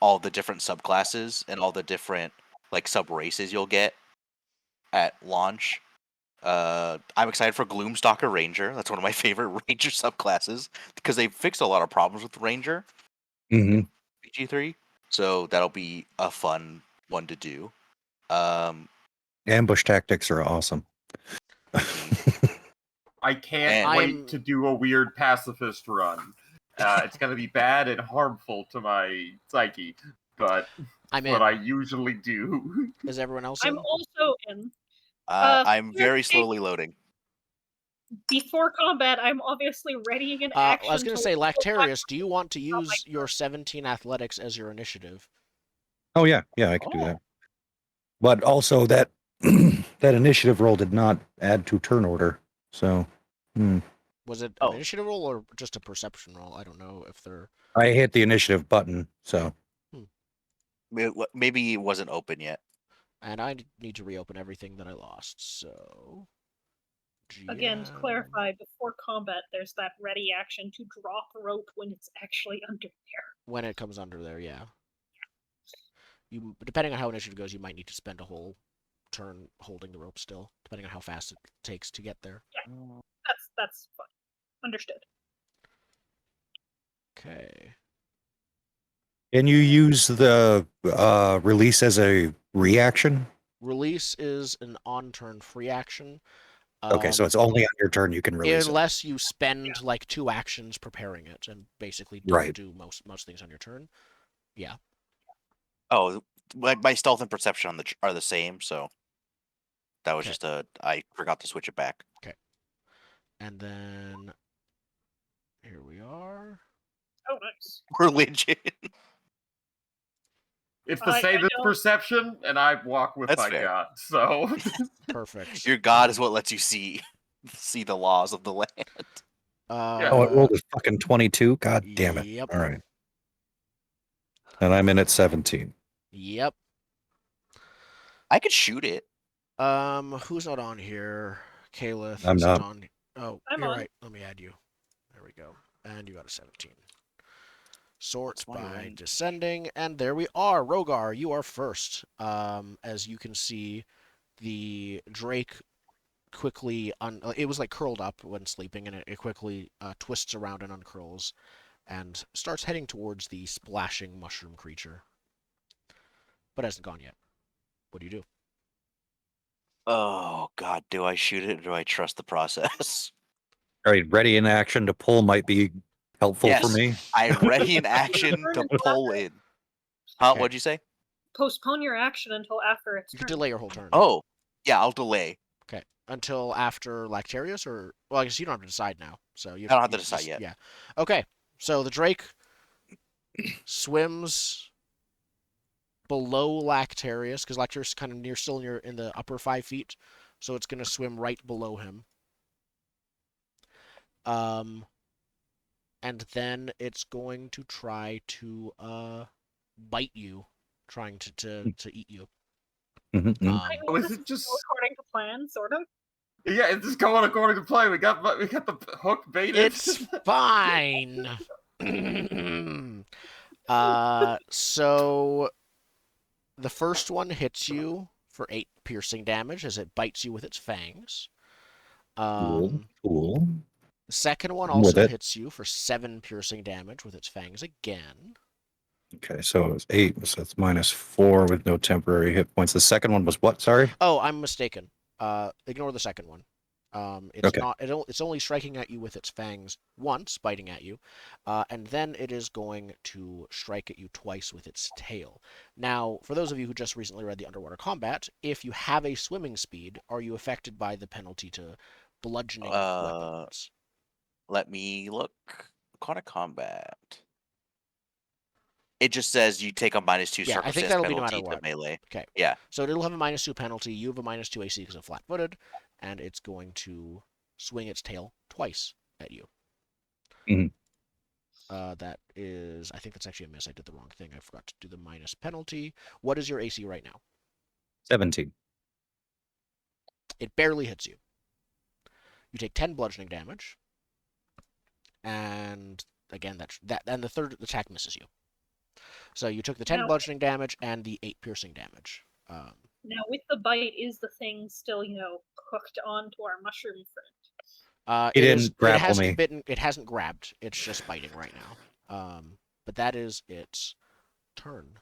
all the different subclasses and all the different like sub races you'll get at launch. I'm excited for Gloomstalker Ranger. That's one of my favorite Ranger subclasses because they fixed a lot of problems with Ranger Mm-hmm. PG3. So that'll be a fun one to do. Ambush tactics are awesome. I can't And- wait to do a weird pacifist run. It's going to be bad and harmful to my psyche, but I'm what in. I usually do. Is everyone else I'm in? also in. I'm Baldur's very Gate- slowly loading. Before combat, I'm obviously readying an action. I was going to say, to Lactarius, do you want to use your 17 athletics as your initiative? Oh yeah, I could do that. But also that that initiative roll did not add to turn order. So Was it an Oh. initiative roll or just a perception roll? I don't know if they're... I hit the initiative button. So Maybe it wasn't open yet. And I need to reopen everything that I lost, so... Again, to GM. clarify, before combat, there's that ready action to drop rope when it's actually under there. When it comes under there, yeah. You, depending on how initiative goes, you might need to spend a whole turn holding the rope still, depending on how fast it takes to get there. That's fine. Understood. Okay. can you use the release as a reaction? Release is an on-turn free action. Okay, so it's only on your turn you can release it. unless you spend like 2 actions preparing it and basically don't Right. do most things on your turn. Yeah. Oh, my stealth and perception are the same, so that was Okay. just I forgot to switch it back. And then here we are. Oh, nice. Religion. It's the I same as don't- perception, and I walk with That's my fair. god, so... Perfect. Your god is what lets you see the laws of the land. Oh, it rolled a fucking 22. God damn it! Yep. All right, and I'm in at 17. Yep. I could shoot it. Who's not on here? Caliph I'm isn't not. on. Oh, I'm you're on. right. Let me add you. There we go. And you got a 17. Sort That's why you're by right. descending, and there we are. Rogar, you are first. As you can see, the Drake quickly it was like curled up when sleeping, and it quickly twists around and uncurls, and starts heading towards the splashing mushroom creature. But hasn't gone yet. What do you do? Oh god, do I shoot it or do I trust the process? All right, ready in action to pull might be Helpful Yes. for me. I ready an action to pull in. Huh? Okay. What'd you say? Postpone your action until after its You turn. can delay your whole turn. Oh, yeah, I'll delay. Okay. Until after Lactarius, or well, I guess you don't have to decide now. So you I don't have you to decide just- yet. Yeah. Okay. So the Drake swims below Lactarius because Lactarius is kind of still in the upper 5 feet, so it's gonna swim right below him. And then it's going to try to bite you, trying to eat you. Mhm. I mean, Oh, is this it is just- still according to plan, sort of. Yeah, it's just going according to plan. We got the hook baited. It's fine. So the first one hits you for 8 piercing damage as it bites you with its fangs. Cool. Cool. The second one I'm with also it. hits you for 7 piercing damage with its fangs again. Okay, so it was 8, so it's -4 with no temporary hit points. The second one was what? Sorry. Oh, I'm mistaken. Ignore the second one. It's Okay. not. It's only striking at you with its fangs once, biting at you, and then it is going to strike at you twice with its tail. Now, for those of you who just recently read the Underwater Combat, if you have a swimming speed, are you affected by the penalty to bludgeoning weapons? Let me look. Aquatic combat. It just says you take a -2 Yeah, I think circumstance that'll be no penalty matter to what. melee. Okay. Yeah. So it'll have a -2 penalty. You have a -2 AC because of flat-footed, and it's going to swing its tail twice at you. Mhm. That is, I think that's actually a miss. I did the wrong thing. I forgot to do the minus penalty. What is your AC right now? 17. It barely hits you. You take 10 bludgeoning damage, and again, and the third attack misses you. So you took the 10 Now- bludgeoning damage and the 8 piercing damage. Now, with the bite, is the thing still, hooked onto our mushroom friend? He didn't It grapple hasn't me. bitten. It hasn't grabbed. It's just biting right now. But that is its turn.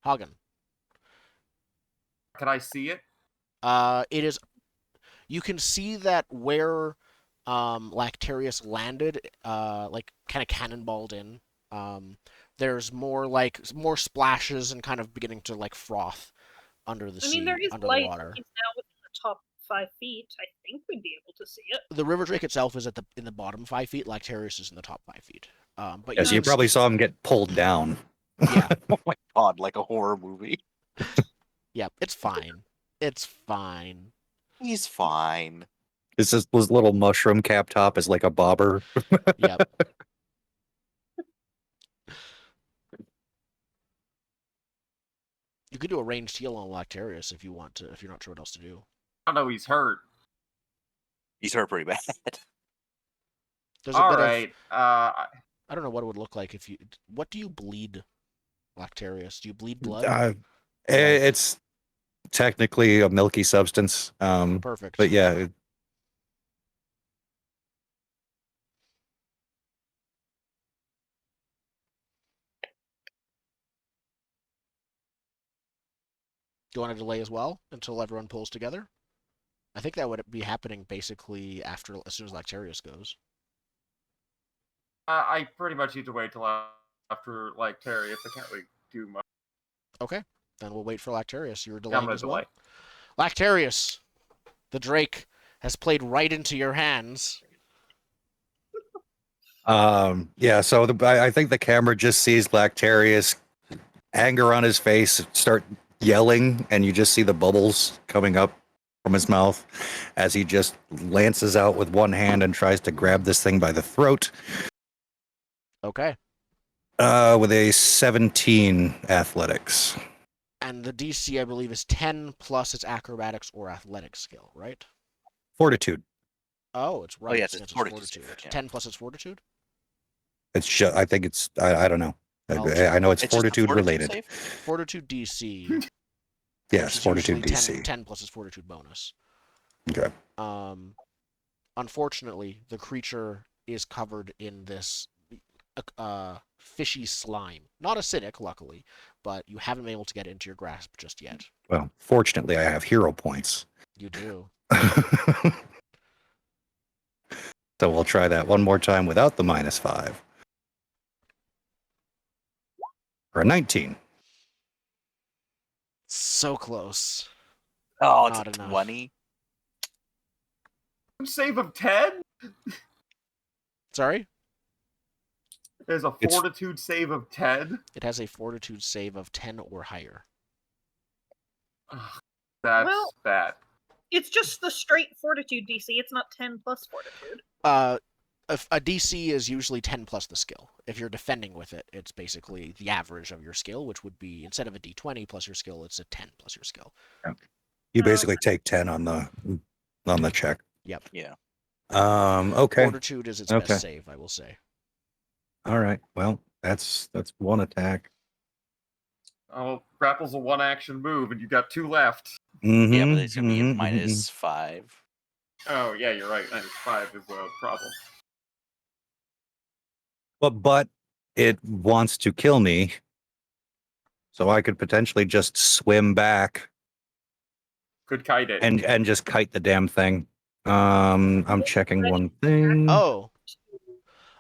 Hagen. Can I see it? It is. You can see that where Lactarius landed, like kind of cannonballed in. There's more splashes and kind of beginning to like froth under the I mean, there is under light. the water. He's now within the top 5 feet. I think we'd be able to see it. The river drake itself is in the bottom 5 feet. Lactarius is in the top 5 feet. But Yes, you can probably see- saw him get pulled down. Yeah. Oh my god, like a horror movie. Yeah, it's fine. It's fine. He's fine. This little mushroom cap top is like a bobber. Yep. You could do a ranged heal on Lactarius if you want to, if you're not sure what else to do. I know he's hurt. He's hurt pretty bad. There's a All bit right. of I don't know what it would look like if you. What do you bleed, Lactarius? Do you bleed blood? It's technically a milky substance. Perfect. But yeah, Do you want to delay as well until everyone pulls together? I think that would be happening basically as soon as Lactarius goes. I pretty much need to wait till after Terry if I can't really do much. Okay, then we'll wait for Lactarius. You're Yeah, I'm delaying gonna as well. delay. Lactarius, the Drake has played right into your hands. yeah. So I think the camera just sees Lactarius, anger on his face, start yelling, and you just see the bubbles coming up from his mouth as he just lances out with one hand and tries to grab this thing by the throat. Okay. With a 17 athletics. And the DC, I believe, is 10 plus its acrobatics or athletics skill, right? Fortitude. Oh, it's right. yes, against it's its fortitude, fortitude. yeah. 10 plus its fortitude? It's just, I think it's, I don't know. I'll I check. know it's It's just a fortitude fortitude related. save? Fortitude DC. Yes, which is fortitude usually DC. 10 plus its fortitude bonus. Okay. Unfortunately, the creature is covered in this fishy slime. Not acidic, luckily, but you haven't been able to get it into your grasp just yet. Well, fortunately, I have hero points. You do. So we'll try that one more time without the -5. For a 19. So close. Oh, it's Not a enough. 20. Save of 10? Sorry? There's a It's- fortitude save of 10? It has a fortitude save of 10 or higher. Ugh, that's Well- bad. It's just the straight fortitude DC. It's not 10 plus fortitude. A DC is usually 10 plus the skill. If you're defending with it, it's basically the average of your skill, which would be, instead of a D20 plus your skill, it's a 10 plus your skill. You basically take 10 on the check. Yep. Yeah. Okay. Fortitude is its Okay. best save, I will say. All right. Well, that's one attack. Oh, grapple's a one-action move, and you got 2 left. Yeah, but it's going to be Mhm, a mhm, -5. Oh, yeah, you're right. -5 is a problem. But it wants to kill me, so I could potentially just swim back Could kite it. and just kite the damn thing. I'm checking one thing. Oh,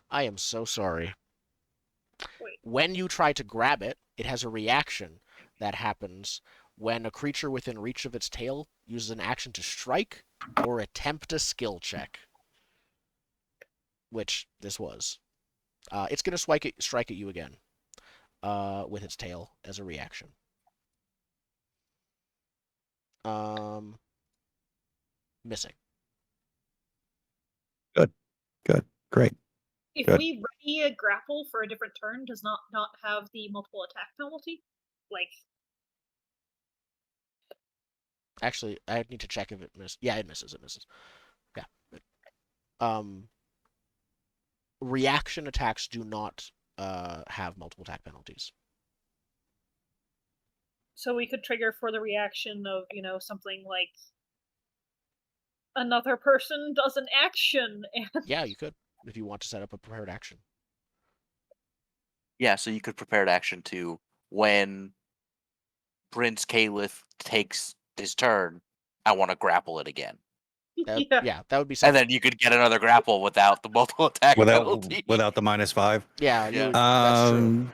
I am so sorry. Wait. When you try to grab it, it has a reaction that happens when a creature within reach of its tail uses an action to strike or attempt a skill check. Which this was. It's going to strike at you again with its tail as a reaction. Missing. Good. Great. If Good. we ready a grapple for a different turn, does not have the multiple attack penalty? Like, Actually, I need to check if it missed. Yeah, it misses. It misses. Yeah. Reaction attacks do not have multiple attack penalties. so we could trigger for the reaction of, something like another person does an action and Yeah, you could if you want to set up a prepared action. Yeah, so you could prepare an action to when Prince Caliph takes his turn, I want to grapple it again. Yeah, that would be something. And then you could get another grapple without the multiple attack penalty. Without the -5. Yeah, Yeah. that's true.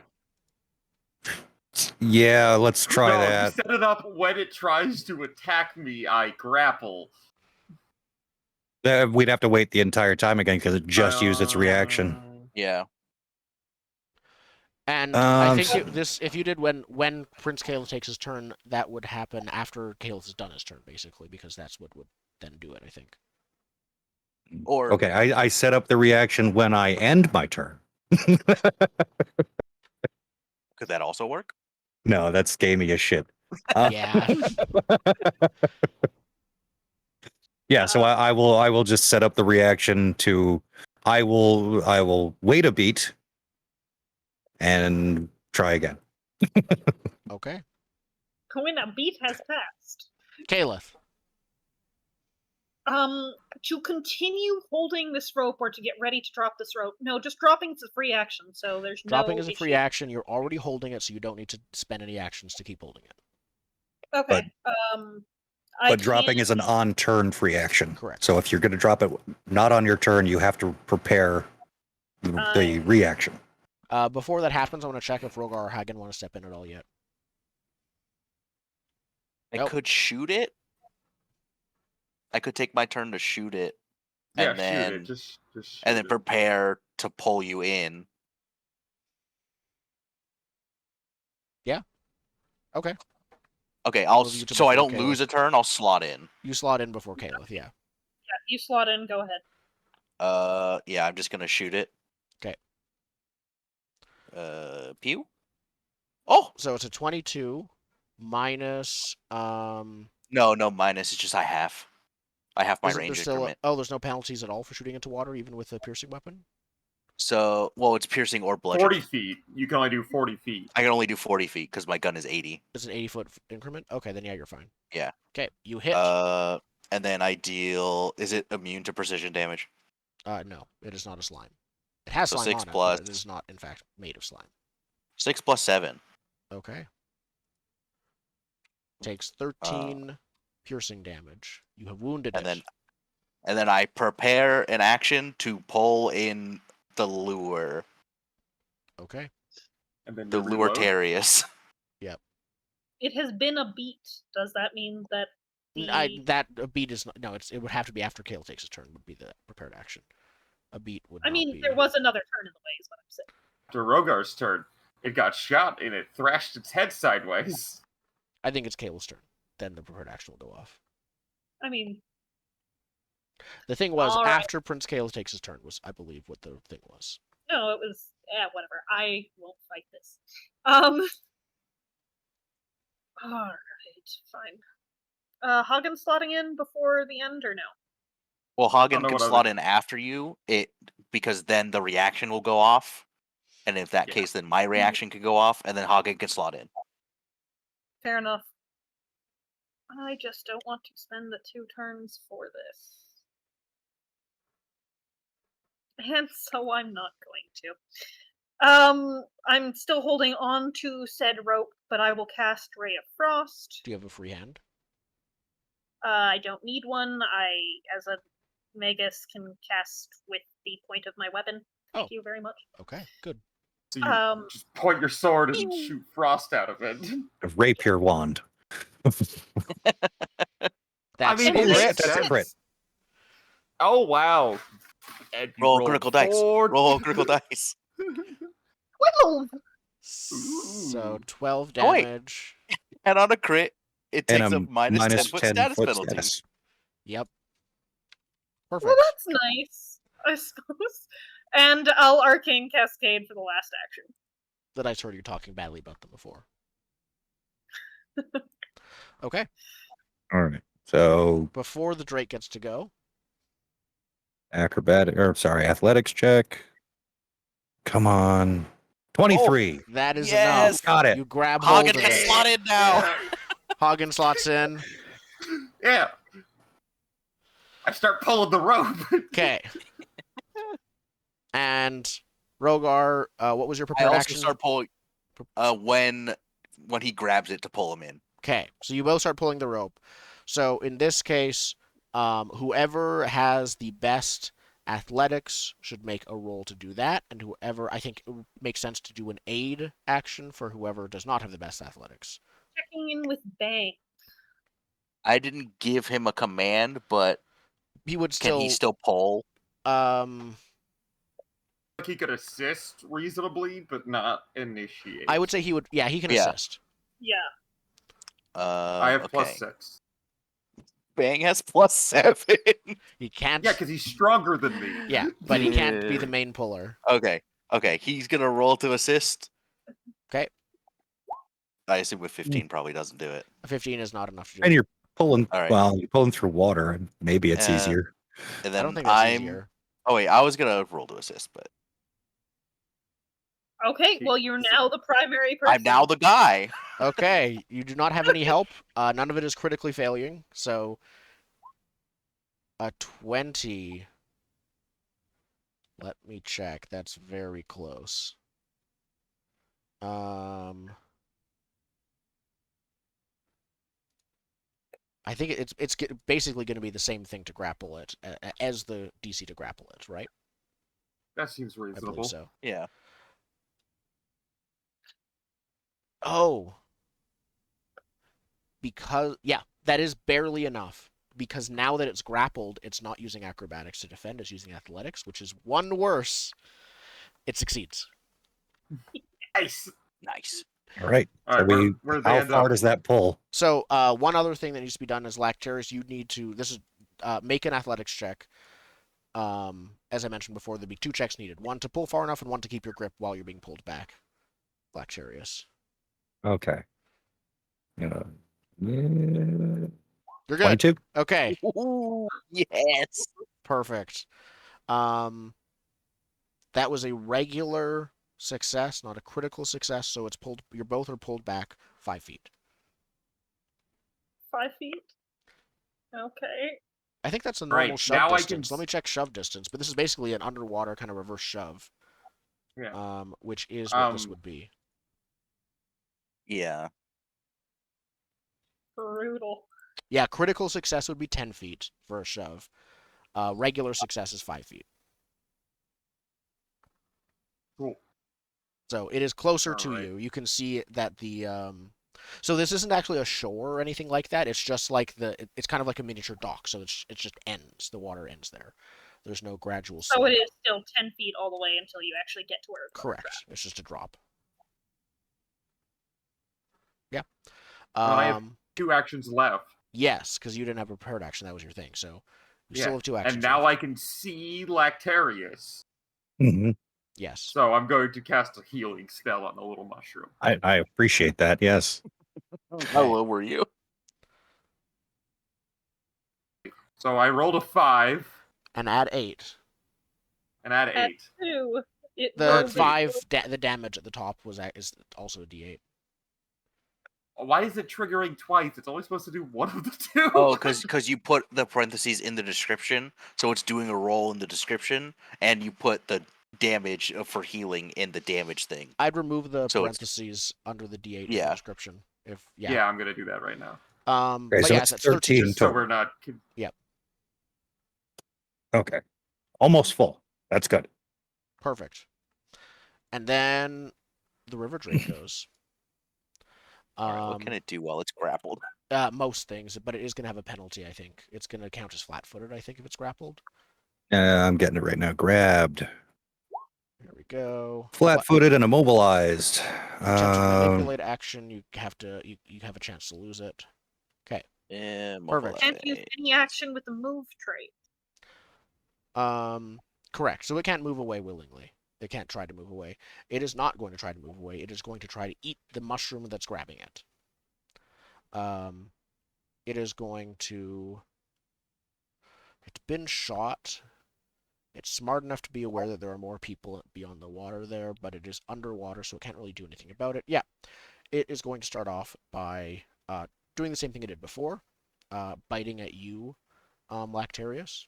Yeah, let's try No, that. you set it up when it tries to attack me, I grapple. We'd have to wait the entire time again because it just used its reaction. Yeah. And I Um, think if you did when Prince Caliph takes his turn, that would happen after Caliph has done his turn, basically, because that's what would then do it, I think. Or Okay, I set up the reaction when I end my turn. could that also work? No, that's gamey as shit. Yeah. Yeah, so I will just set up the reaction to I will wait a beat and try again. Okay. when a beat has passed. Caliph. To continue holding this rope or to get ready to drop this rope. No, just dropping is a free action, so there's Dropping no is a free issue. action. You're already holding it, so you don't need to spend any actions to keep holding it. Okay. But dropping is an on-turn free action. Correct. So if you're going to drop it not on your turn, you have to prepare the reaction. Before that happens, I want to check if Rogar or Hagen want to step in at all yet. I Nope. could shoot it. I could take my turn to shoot it. Yeah, And then, shoot it. Just shoot and then it. prepare to pull you in. Yeah. Okay. Okay, Move you to so I before don't lose a turn, I'll slot in. You slot in before Caliph, yeah. Yeah, you slot in, go ahead. Yeah, I'm just gonna shoot it. Okay. Pew? Oh! So it's a 22 minus No, minus. It's just I have my range increment. there's no penalties at all for shooting into water, even with a piercing weapon? So, well, it's piercing or 40 bludgeoning. feet. You can only do 40 feet. I can only do 40 feet because my gun is 80. It's an 80-foot increment? Okay, then yeah, you're fine. Yeah. Okay, you hit. And then I deal. Is it immune to precision damage? No, it is not a slime. It has So slime 6 on it, plus- but it is not, in fact, made of slime. 6 plus 7. Okay. Takes 13 piercing damage. You have wounded And it. and then I prepare an action to pull in the lure, Okay. And then the you reload. Luartarius. It has been a beat. Does that mean that the That a beat is not. No, it would have to be after Kale takes his turn. Would be the prepared action. A beat would. I not mean, be... there was another turn in the way, is what I'm saying. After Rogar's turn, it got shot and it thrashed its head sideways. I think it's Kale's turn. Then the prepared action will go off. I mean, The thing was, All right. after Prince Kale takes his turn was, I believe, what the thing was. no, it was whatever. I won't fight this. All right, fine. Hagen slotting in before the end or no? Well, Hagen know can what other- slot in after you, because then the reaction will go off, and in that Yeah. case, then my reaction could go off, and then Hagen can slot in. Fair enough. I just don't want to spend the 2 turns for this. And so I'm not going to. I'm still holding on to said rope, but I will cast Ray of Frost. Do you have a free hand? I don't need one. I, as a Magus, can cast with the point of my weapon. Thank Oh. you very much. Okay, good. So you just point your sword and shoot frost out of it. A rapier wand. That's mean, a it crit. makes That's a crit. Oh wow! And you Roll rolled critical dice. 4. Roll critical dice. 12! So 12 Oh, wait. damage. And on a crit, it And takes a a minus 10 foot 10 status foot penalty. status. Yep. Perfect. Well, that's nice, I suppose. And I'll Arcane Cascade for the last action. The dice heard you talking badly about them before. Okay. All right. So Before the Drake gets to go, athletics check. Come on. 23. that is Yes! enough. Got it. You grab hold Hagen of can it. slot in now. Yeah. Hagen slots in. Yeah. I start pulling the rope. Okay. And Rogar, what was your I prepared also action? start pulling when he grabs it to pull him in. Okay, so you both start pulling the rope. So in this case, whoever has the best athletics should make a roll to do that, and whoever, I think it makes sense to do an aid action for whoever does not have the best athletics. Checking in with Bang. I didn't give him a command, but He would can still, he still pull? He could assist reasonably, but not initiate. I would say he would, yeah, he can Yeah. assist. Yeah. I have okay. +6. Bang has +7. He can't, Yeah, because he's stronger than me. yeah, but he can't be Yeah. the main puller. Okay. He's gonna roll to assist. Okay. I assume with 15 probably doesn't do it. A 15 is not enough to do And it. you're pulling, All right. well, you're pulling through water, and maybe it's easier. And I then don't think that's easier. Oh wait, I was gonna roll to assist, but Okay, well, you're now the primary person. I'm now the guy. Okay, you do not have any help. None of it is critically failing, so a 20. Let me check. That's very close. I think it's basically going to be the same thing to grapple it as the DC to grapple it, right? That seems I reasonable. believe so. Yeah. Oh. Because, yeah, that is barely enough. Because now that it's grappled, it's not using acrobatics to defend, it's using athletics, which is one worse. It succeeds. Nice. Nice. All right. All So right, where'd they how end far up? does that pull? So, one other thing that needs to be done is Lactaris, you need to, make an athletics check. As I mentioned before, there'd be 2 checks needed. One to pull far enough and one to keep your grip while you're being pulled back. Lactarius. Okay. Yeah. You're good. 22? Okay. Ooh, yes. Perfect. That was a regular success, not a critical success, so it's pulled, you both are pulled back 5 feet. 5 feet? Okay. I think that's a normal Right, shove now I distance. can Let me check shove distance, but this is basically an underwater kind of reverse shove. Yeah. Which is what this would be. Yeah. Brutal. Yeah, critical success would be 10 feet for a shove. Regular success is 5 feet. Cool. So it is closer to Alright. you. You can see that the so this isn't actually a shore or anything like that. It's just like it's kind of like a miniature dock. So it just ends. The water ends there. There's no gradual So slope. it is still 10 feet all the way until you actually get to where it's gonna Correct. It's just a drop. Yeah. I have 2 actions left. Yes, because you didn't have a prepared action. That was your thing. So you Yeah, still have 2 actions. And now left. I can see Lactarius. Mhm. Yes. So I'm going to cast a healing spell on the little mushroom. I appreciate that. Yes. How low were you? So I rolled a 5 And add 8. and add At 8. 2, it The rolls 5 the damage at the top is also a D8. Why is it triggering twice? It's only supposed to do one of the 2. Oh, because you put the parentheses in the description, so it's doing a roll in the description, and you put the damage for healing in the damage thing. I'd remove the So it's- parentheses under the D8 in the Yeah. description. Yeah, I'm gonna do that right now. Okay, But so yeah, it's that's 13 Just so total. we're not. Okay. Almost full. That's good. Perfect. And then the river drake goes. Alright, what can it do while it's grappled? Most things, but it is going to have a penalty, I think. It's going to count as flat-footed, I think, if it's grappled. I'm getting it right now. Grabbed. Here we go. Flat-footed and immobilized. Attempt to manipulate action, you have a chance to lose it. Okay. Immobilize. Can't use any action with the move trait. Correct. So it can't move away willingly. It can't try to move away. It is not going to try to move away. It is going to try to eat the mushroom that's grabbing it. It is going to... It's been shot. It's smart enough to be aware that there are more people beyond the water there, but it is underwater, so it can't really do anything about it. Yeah, it is going to start off by doing the same thing it did before, biting at you, Lactarius.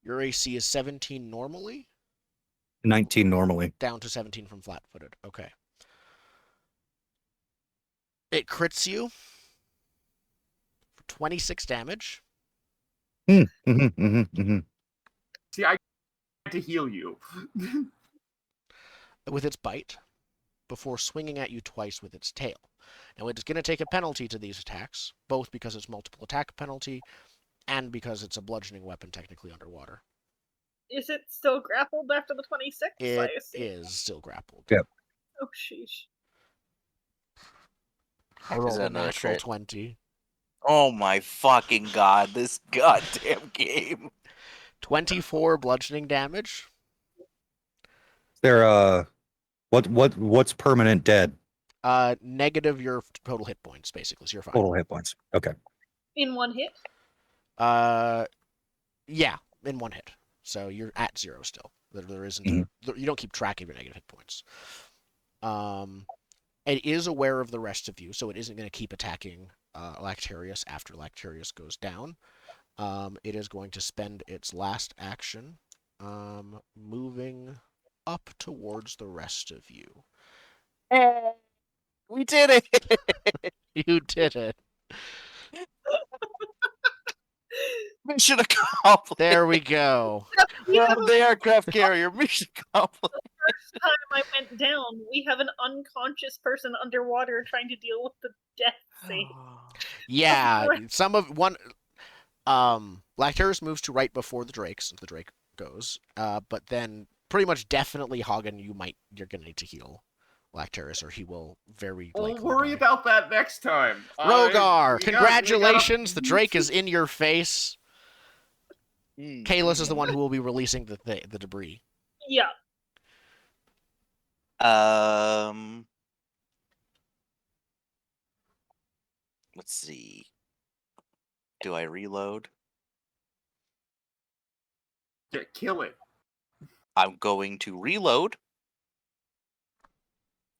Your AC is 17 normally? 19 normally. Down to 17 from flat-footed. Okay. It crits you for 26 damage. Hmm. See, I tried to heal you. With its bite, before swinging at you twice with its tail. Now, it is going to take a penalty to these attacks, both because it's multiple attack penalty and because it's a bludgeoning weapon technically underwater. Is it still grappled after the 26? It is still grappled. Yep. Oh, sheesh. I rolled that a another natural crit? 20. Oh my fucking god, this goddamn game. 24 bludgeoning damage. There what's permanent dead? Negative your total hit points, basically, so you're fine. Total hit points. Okay. In one hit? Yeah, in one hit. So you're at 0 still. There isn't you don't keep track of your negative hit points. It is aware of the rest of you, so it isn't going to keep attacking Lactarius after Lactarius goes down. It is going to spend its last action moving up towards the rest of you. We did it! You did it. Mission accomplished! There we go. Yeah, Grab the aircraft carrier, mission accomplished! first time I went down, we have an unconscious person underwater trying to deal with the death scene. Yeah, Lactarius moves to right before the Drake, since the Drake goes. But then pretty much definitely Hagen, you're gonna need to heal Lactarius, or he will very We'll likely worry die. about that next time. Rogar, We congratulations! gotta- The Drake is in your face. Mm. Kalis is the one who will be releasing the debris. Yeah. Let's see. Do I reload? Yeah, kill it. I'm going to reload.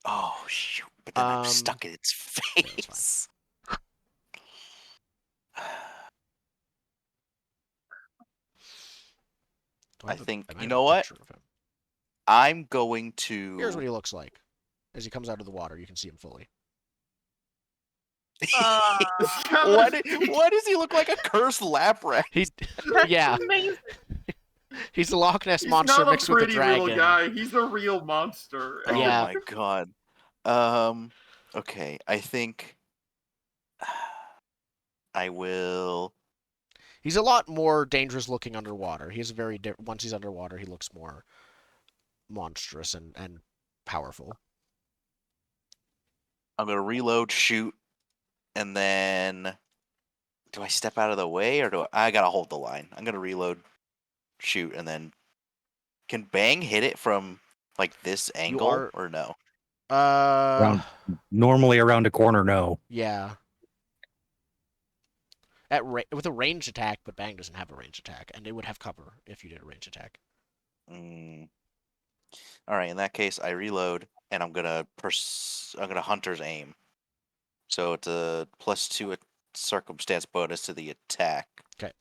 Oh shoot! But then I'm stuck in its it's face. I think might you have know a what? picture of him. I'm going to. Here's what he looks like. As he comes out of the water, you can see him fully. Why does he look like a cursed lap rat? He, That's yeah, amazing. he's a Loch Ness He's monster not a mixed with a pretty little dragon. guy. He's a real monster. Oh Yeah. my god. Okay, I think I will. He's a lot more dangerous looking underwater. He's very once he's underwater, he looks more monstrous and powerful. I'm gonna reload, shoot, and then do I step out of the way or do I gotta hold the line? I'm gonna reload, shoot, and then can Bang hit it from like this angle are- or no? Normally around a corner, no. Yeah. With a ranged attack, but Bang doesn't have a ranged attack, and it would have cover if you did a ranged attack. All right, in that case, I reload and I'm gonna hunter's aim. So it's a +2 circumstance bonus to the attack. Okay.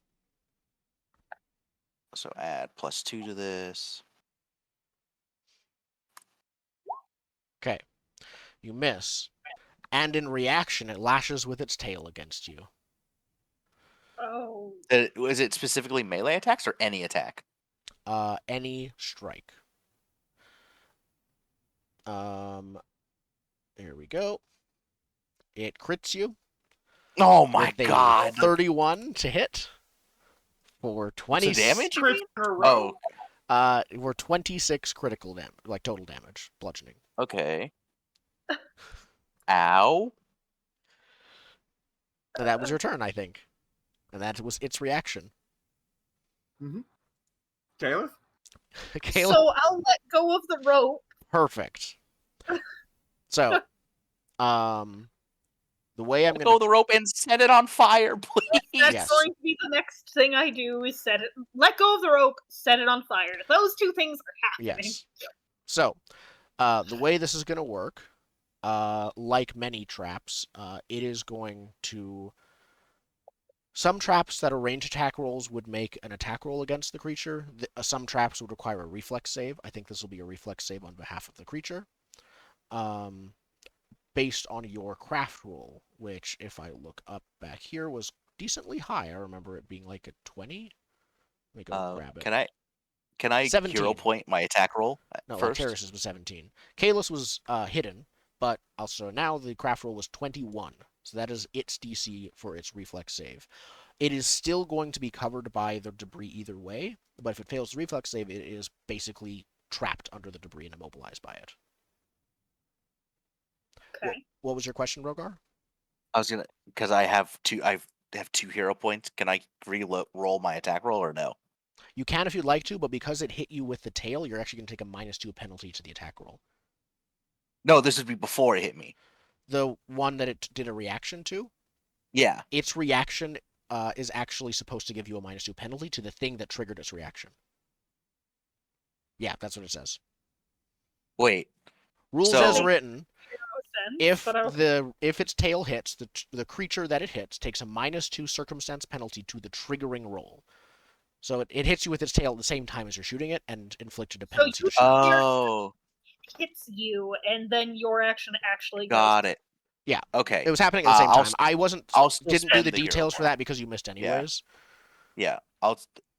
So add +2 to this. Okay. You miss, and in reaction, it lashes with its tail against you. Oh. Was it specifically melee attacks or any attack? Any strike. Here we go. It crits you. Oh my with a god! 31 to hit for 20 damage? you Crits mean? in a row. Oh, we're 26 critical damage, like total damage, bludgeoning. okay. Ow. And that was your turn, I think. And that was its reaction. Caleb? Caleb, So I'll let go of the rope. perfect. So, the way I'm Go going to... the rope and set it on fire, please. That's Yes. going to be the next thing I do is let go of the rope, set it on fire. Those two things are happening. Yes. So, the way this is going to work, like many traps, it is going to... Some traps that are range attack rolls would make an attack roll against the creature. Some traps would require a reflex save. I think this will be a reflex save on behalf of the creature. Based on your craft roll, which, if I look up back here, was decently high. I remember it being like a 20. Let me go grab it. Can I 17. hero point my attack roll No, first? Terrace's was 17. Kalis was hidden, but also now the craft roll was 21. So that is its DC for its reflex save. It is still going to be covered by the debris either way, but if it fails the reflex save, it is basically trapped under the debris and immobilized by it. Okay. What was your question, Rogar? I was gonna, because I have two hero points. Can I roll my attack roll or no? You can if you'd like to, but because it hit you with the tail, you're actually going to take a -2 penalty to the attack roll. No, this would be before it hit me. The one that it did a reaction to, Yeah. its reaction is actually supposed to give you a -2 penalty to the thing that triggered its reaction. Yeah, that's what it says. Wait. Rules So- as written. If But I- if its tail hits, the creature that it hits takes a -2 circumstance penalty to the triggering roll. So it hits you with its tail at the same time as you're shooting it and inflicted a penalty to you- shoot. Oh, hits you, and then your action actually goes. got it. Yeah. Okay. It was happening at the same I'll time. I wasn't I'll still didn't do spend the the hero details for point. that because you missed anyways. Yeah.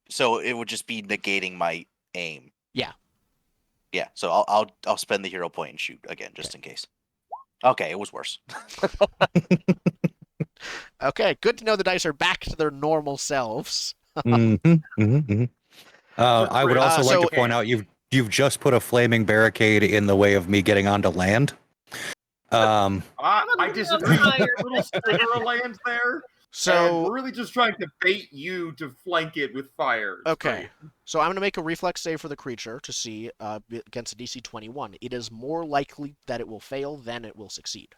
So it would just be negating my aim. Yeah. Yeah. So I'll spend the hero point and shoot again just in case. Okay, it was worse. Okay, good to know the dice are back to their normal selves. I would also so- like to point out you've just put a flaming barricade in the way of me getting onto land. I disagree. There's a little sliver of land there. And So we're really just trying to bait you to flank it with fire. It's okay, great. so I'm going to make a reflex save for the creature to see against a DC 21. It is more likely that it will fail than it will succeed.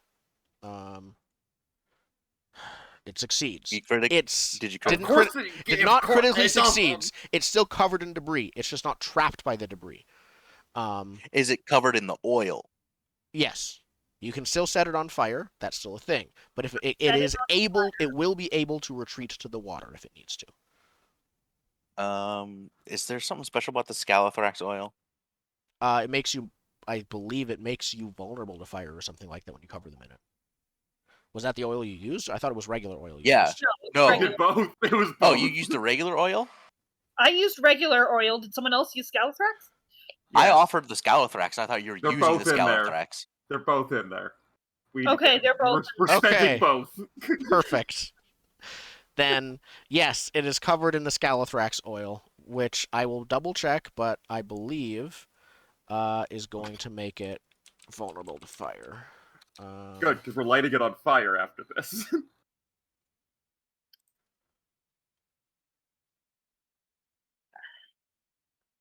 It succeeds. Did you didn't Of course did of not course critically it doesn't. succeeds. It's still covered in debris. It's just not trapped by the debris. Is it covered in the oil? Yes, you can still set it on fire. That's still a thing. But if it Set it is on able, it will be able to retreat to the water if it needs to. Is there something special about the Scalothorax oil? It makes you, I believe, it makes you vulnerable to fire or something like that when you cover them in it. Was that the oil you used? I thought it was regular oil you Yeah. used. No, it's No. I regular. did both. It was both. Oh, you used the regular oil? I used regular oil. Did someone else use Scalathrax? I Yeah. offered the Scalathrax. I thought you were They're using the both in there. Scalathrax. They're both in there. Okay, they're both We're in there. spending Okay. both. Perfect. Then, yes, it is covered in the Scalathrax oil, which I will double check, but I believe is going to make it vulnerable to fire. Good, because we're lighting it on fire after this.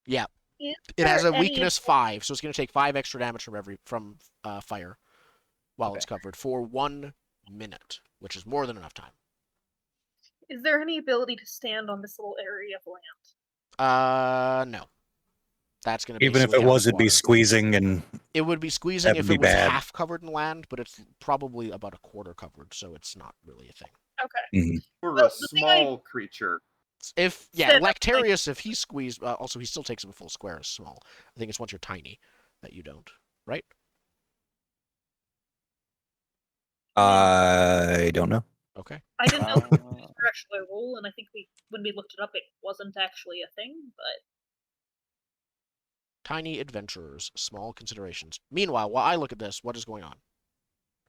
Yeah. Is It has there a any- weakness 5, so it's going to take 5 extra damage from fire while it's Okay. covered for 1 minute, which is more than enough time. Is there any ability to stand on this little area of land? No. That's going to Even if it was, it'd be squeezing, and It would be squeezing That if would be it was bad. half covered in land, but it's probably about a quarter covered, so it's not really a thing. Okay. We're Well, a the thing I- small creature. If Stand up, Lactarius, if he squeezed, also he still takes him a full square as small. I think it's once you're tiny that you don't, right? I don't know. Okay. I didn't know it Uh, was actually a rule, and I think when we looked it up, it wasn't actually a thing. But Tiny adventurers, small considerations. Meanwhile, while I look at this, what is going on?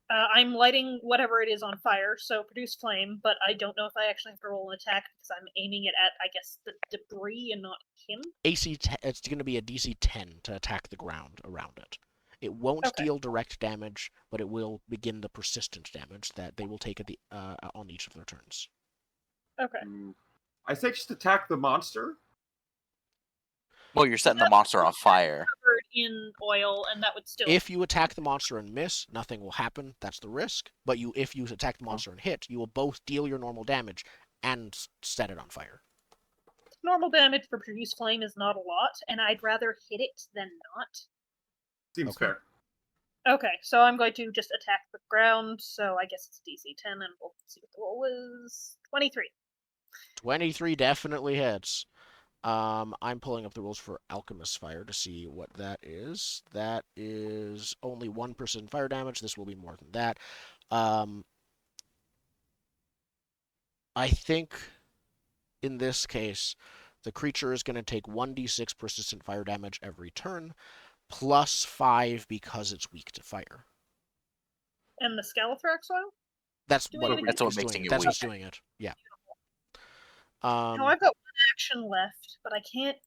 I'm lighting whatever it is on fire, so produce flame. But I don't know if I actually have to roll an attack because I'm aiming it at, I guess, the debris and not him. AC, it's going to be a DC 10 to attack the ground around it. It won't Okay. deal direct damage, but it will begin the persistent damage that they will take at the on each of their turns. Okay. I say just attack the monster. well, you're setting the monster on fire. Covered in oil, and that would still. If you attack the monster and miss, nothing will happen. That's the risk. But if you attack the monster and hit, you will both deal your normal damage and set it on fire. Normal damage for produce flame is not a lot, and I'd rather hit it than not. Seems Okay. fair. Okay, so I'm going to just attack the ground. So I guess it's DC 10, and we'll see what the roll is. 23. 23 definitely hits. I'm pulling up the rules for Alchemist Fire to see what that is. That is only 1% fire damage. This will be more than that. I think in this case, the creature is going to take 1d6 persistent fire damage every turn, plus 5 because it's weak to fire. And the Scalathrax oil? That's Doing what it again? That's what is makes doing it it. That's weak. what's doing it. Yeah. Now I've got 1 action left, but I can't.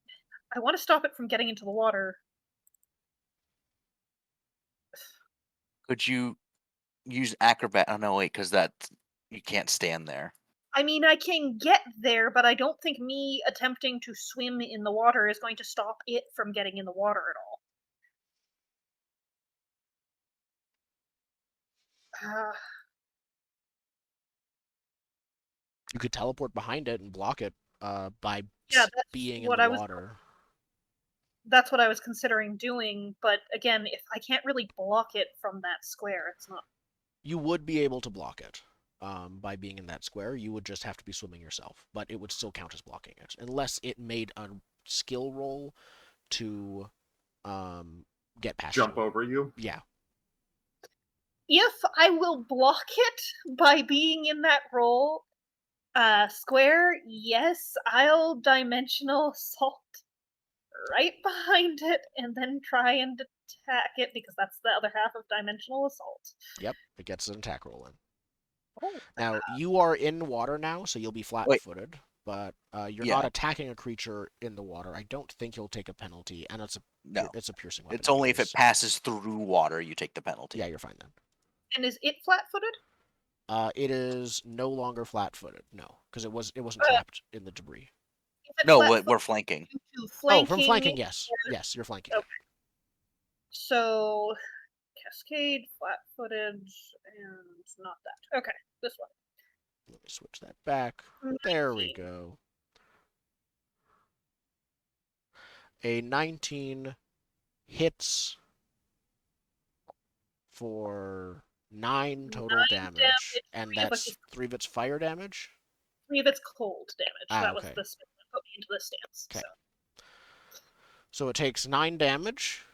I want to stop it from getting into the water. Could you use acrobat? Oh no, wait, because that you can't stand there. I mean, I can get there, but I don't think me attempting to swim in the water is going to stop it from getting in the water at all. You could teleport behind it and block it by Yeah, that's being in what the I was- water. That's what I was considering doing, but again, if I can't really block it from that square, it's not. You would be able to block it by being in that square. You would just have to be swimming yourself, but it would still count as blocking it, unless it made a skill roll to get past Jump you. over you. Yeah. If I will block it by being in that roll square, yes, I'll dimensional assault right behind it and then try and attack it because that's the other half of dimensional assault. Yep. It gets an attack roll in. Oh. Now you are in water now, so you'll be flat-footed. But you're not Yeah. attacking a creature in the water. I don't think you'll take a penalty, and it's a piercing weapon. It's only if it anyways. passes through water you take the penalty. Yeah, you're fine then. And is it flat-footed? It is no longer flat-footed. No, because it wasn't trapped in the debris. If it's No, flat-footed, we're flanking. due to Oh, from flanking, flanking, yes. Yes, you're flanking. Okay. So, Cascade, flat-footed, and not that. Okay, this one. Let me switch that back. There we go. A 19 hits for 9 total 9 damage, damage, and 3 of that's it- 3 of its fire damage. 3 of its cold damage. Ah, That was okay. the spell that put me into this stance. Okay. So. So it takes 9 damage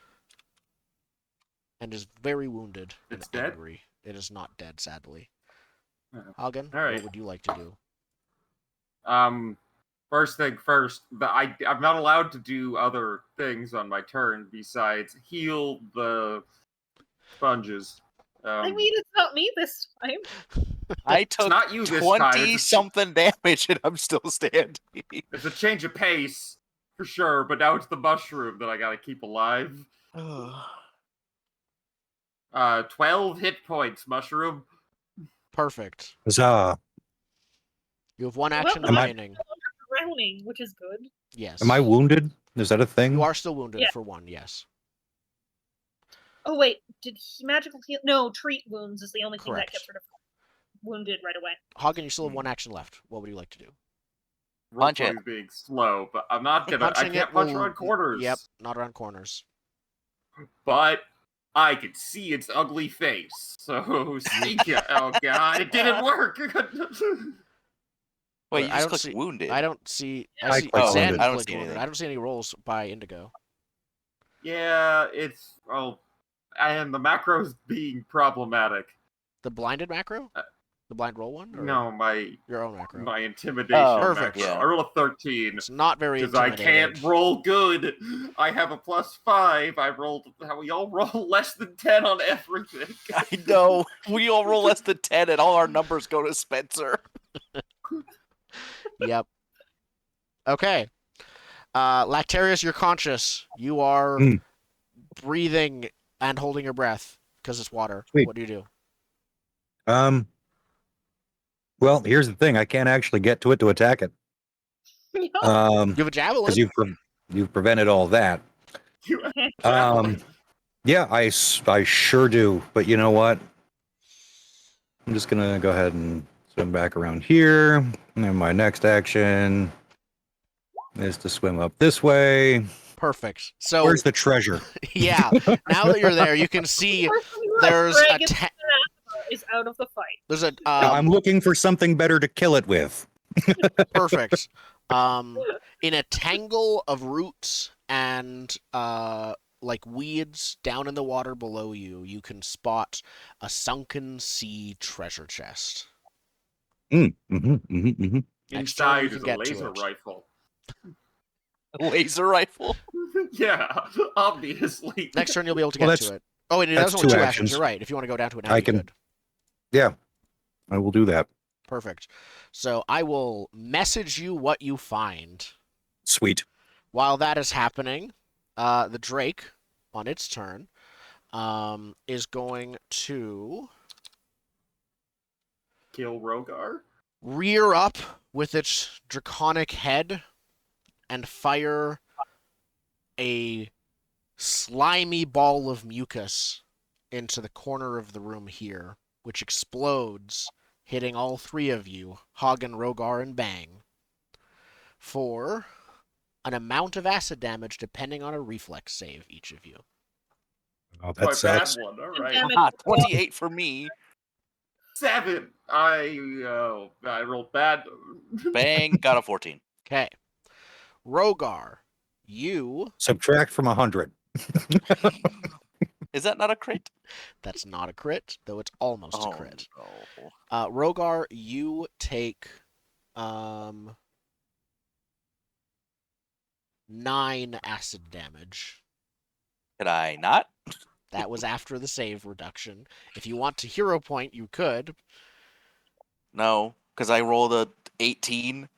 and is very wounded and It's dead? angry. It is not dead, sadly. Hagen, All right. what would you like to do? First thing first, I'm not allowed to do other things on my turn besides heal the sponges. I mean, it's not me this time. I It's took not you this time. 20 something damage and I'm still standing. It's a change of pace for sure, but now it's the mushroom that I gotta keep alive. 12 hit points, mushroom. Perfect. Huzzah. You have one Well, action am I- remaining. Drowning, which is good. Yes. Am I wounded? Is that a thing? You are still wounded Yeah. for one, yes. Oh wait, did he magical heal? No, treat wounds is the only thing that Correct. gets rid of wounded right away. Hagen, you still have one action left. What would you like to do? Punch it. Roleplay is being slow, but I'm not gonna. I Punching can't it punch will- around corners. Yep, not around corners. But I could see its ugly face. So sneak it. Oh god, it didn't work. Wait, But you I just don't clicked see- wounded. I don't see. I I see. clicked Xan wounded. I don't clicked see wounded. anything. I don't see any rolls by Indigo. Yeah, it's and the macro's being problematic. The blinded macro? Uh, The blind roll one? Or No, my your own macro? intimidation Oh, perfect. macro. Yeah. I roll a 13 It's not very because I intimidating. can't roll good. I have a +5. I rolled. How we all roll less than 10 on everything. I know. We all roll less than 10 and all our numbers go to Spencer. Yep. Okay. Lactarius, you're conscious. You are Mm. breathing and holding your breath because it's water. Sweet. What do you do? Well, here's the thing. I can't actually get to it to attack it. You have a javelin. Because you've prevented all that. Yeah, I sure do. But you know what? I'm just gonna go ahead and swim back around here. And my next action is to swim up this way. Perfect. So Where's the treasure? yeah, now that you're there, you can see there's a is out of the fight. there's a I'm looking for something better to kill it with. perfect. In a tangle of roots and like weeds down in the water below you, you can spot a sunken sea treasure chest. Next turn, you Inside can is a get to laser it. rifle. Laser rifle. Yeah, obviously. Next turn, you'll be able to Well, get that's- to it. Oh, wait, that's that's only two two actions. actions. You're right. If you want to go down to it now, I you can- could. Yeah, I will do that. Perfect. So I will message you what you find. Sweet. While that is happening, the Drake, on its turn, is going to Kill Rogar. rear up with its draconic head and fire a slimy ball of mucus into the corner of the room here, which explodes, hitting all three of you, Hagen, Rogar, and Bang, for an amount of acid damage depending on a reflex save, each of you. Oh, My that sucks. bad one. All right. Damn it. Aha, 28 for me. 7. I rolled bad. Bang, got a 14. Okay. Rogar, you... Subtract from 100. Is that not a crit? That's not a crit, though it's almost a crit. No. Rogar, you take 9 acid damage. Could I not? That was after the save reduction. If you want to hero point, you could. No, because I rolled a 18,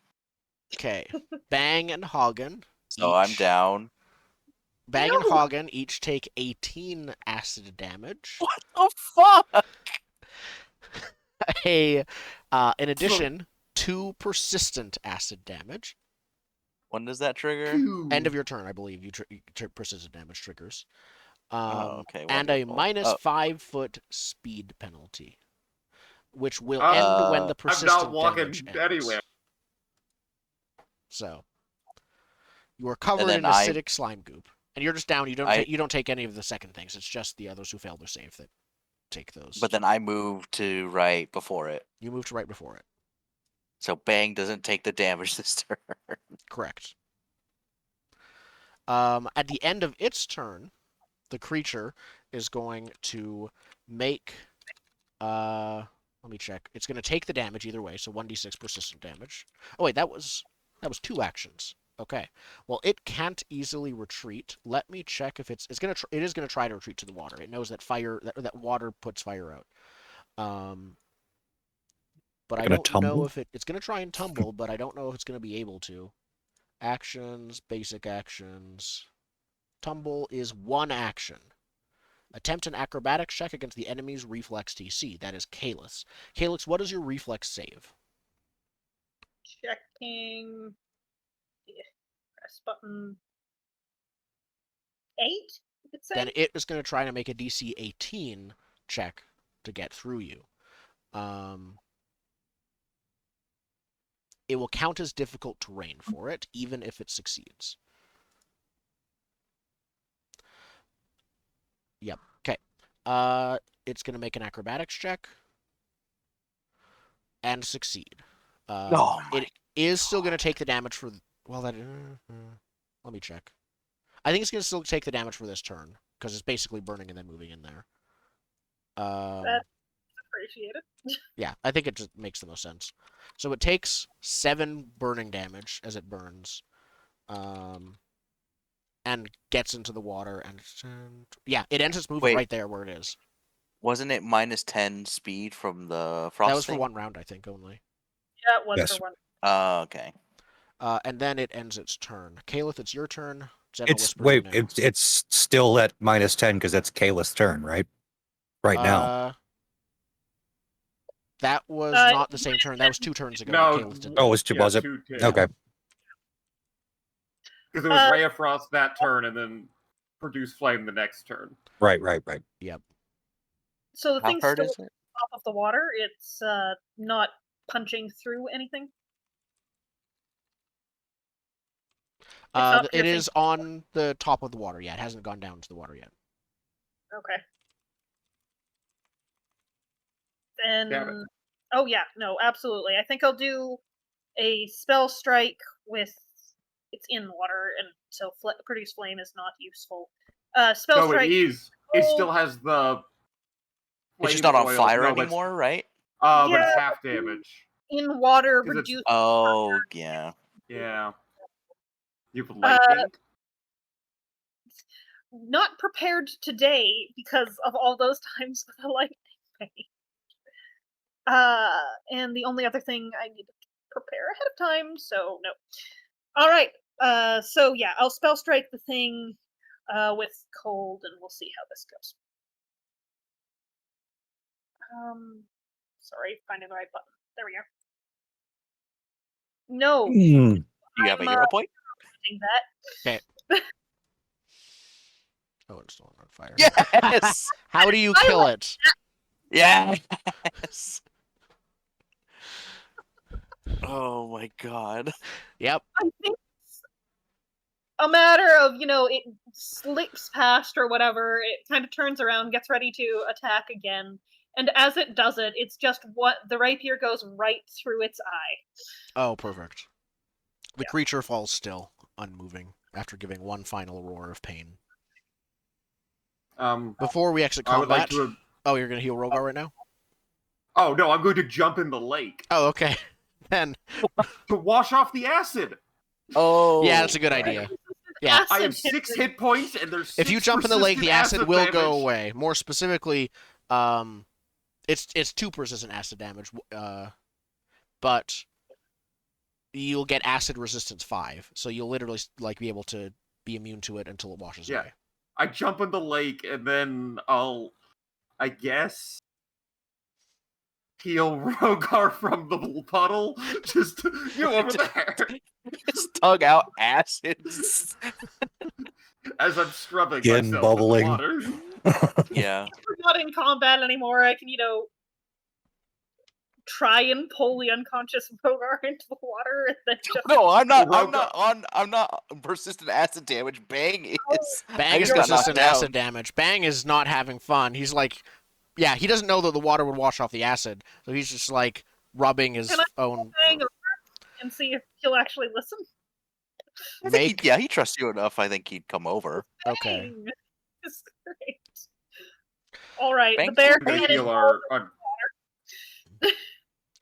Okay. Bang and Hagen. so I'm each- down. Bang and No. Hagen each take 18 acid damage. What the fuck? In addition, 2 persistent acid damage. When does that trigger? End of your turn, I believe. Persistent damage triggers. Okay. And a wonderful. minus Oh, 5-foot speed penalty, which will end when the I'm persistent not walking damage ends. anywhere. So you are covered then in I- acidic slime goop, and you're just down. You don't take any of the second things. It's just the others who failed their save that take those. But then I move to right before it. you moved right before it. So Bang doesn't take the damage this turn. Correct. At the end of its turn, the creature is going to make Let me check. It's going to take the damage either way, so 1d6 persistent damage. Oh wait, that was 2 actions. Okay. Well, it can't easily retreat. Let me check if it is going to try to retreat to the water. It knows that that water puts fire out. But I don't know if it's going to try and tumble, but I don't know if it's going to be able to. Actions, basic actions. Tumble is 1 action. Attempt an acrobatics check against the enemy's reflex TC. That is Kalis. Kalis, what is your reflex save? Checking. Yeah. Press button. 8? Then it is going to try to make a DC 18 check to get through you. It will count as difficult terrain for it, even if it succeeds. Yep. Okay. It's going to make an acrobatics check and succeed. It is still going to take the damage for. Well, that. Let me check. I think it's going to still take the damage for this turn because it's basically burning and then moving in there. That's appreciated. Yeah, I think it just makes the most sense. So it takes 7 burning damage as it burns. And gets into the water, and yeah, it ends its movement right there where it is. Wasn't it -10 speed from the frost? That was for 1 round, I think, only. Yeah, it was for 1. Oh, okay. And then it ends its turn. Kalith, it's your turn. It's still at -10 because that's Kayla's turn, right? Right now. That was not the same turn. That was 2 turns ago. No. Was it? Okay. Because it was Ray of Frost that turn, and then Produce Flame the next turn. Right. Yep. So the How thing's hard still is it? top of the water. It's not punching through anything. It is on the top of the water. Yeah, it hasn't gone down to the water yet. Okay. Then, oh yeah, no, absolutely. I think I'll do a spell strike with. It's in water, and so produce flame is not useful. Spell strike. No, it is. It still has the. It's just not on fire anymore, right? But it's half damage. In water, reduce. Oh, yeah. Yeah. You've lightning. Not prepared today because of all those times with the lightning phase. And the only other thing I need to prepare ahead of time, so no. All right. So yeah, I'll spell strike the thing with cold, and we'll see how this goes. Sorry, finding the right button. There we go. No. Do you have a hero point? That. Okay. Oh, it's still on fire. Yes. How do you kill it? Yes. Oh my god. Yep. I think it's a matter of, it slips past or whatever, it kind of turns around, gets ready to attack again, and as it does it, it's just what the rapier goes right through its eye. Oh, perfect. The creature falls still, unmoving, after giving one final roar of pain. Before we exit combat... Oh, you're going to heal Rogar right now? Oh, no, I'm going to jump in the lake. Oh, okay. Then... to wash off the acid! Oh. Yeah, that's a good idea. Yeah. I have 6 hit points, and there's 6 If you jump in the lake, the acid will damage. go away. More specifically, it's 2 persistent acid damage, but you'll get acid resistance 5, so you'll literally be able to be immune to it until it washes away. I jump in the lake, and then I'll, I guess, heal Rogar from the puddle. Just over there. Just tug out acids. As I'm scrubbing Again, myself bubbling. in the water. Yeah. We're not in combat anymore. I can, try and pull the unconscious Rogar into the water and then just... No, I'm not persistent acid damage. Bang is. Bang is persistent acid damage. Bang is not having fun. He's like, yeah, he doesn't know that the water would wash off the acid, so he's just like rubbing his own. Bang and see if he'll actually listen. I think he trusts you enough. I think he'd come over. Okay. It's great. All right, Bang. the bear They head is heal our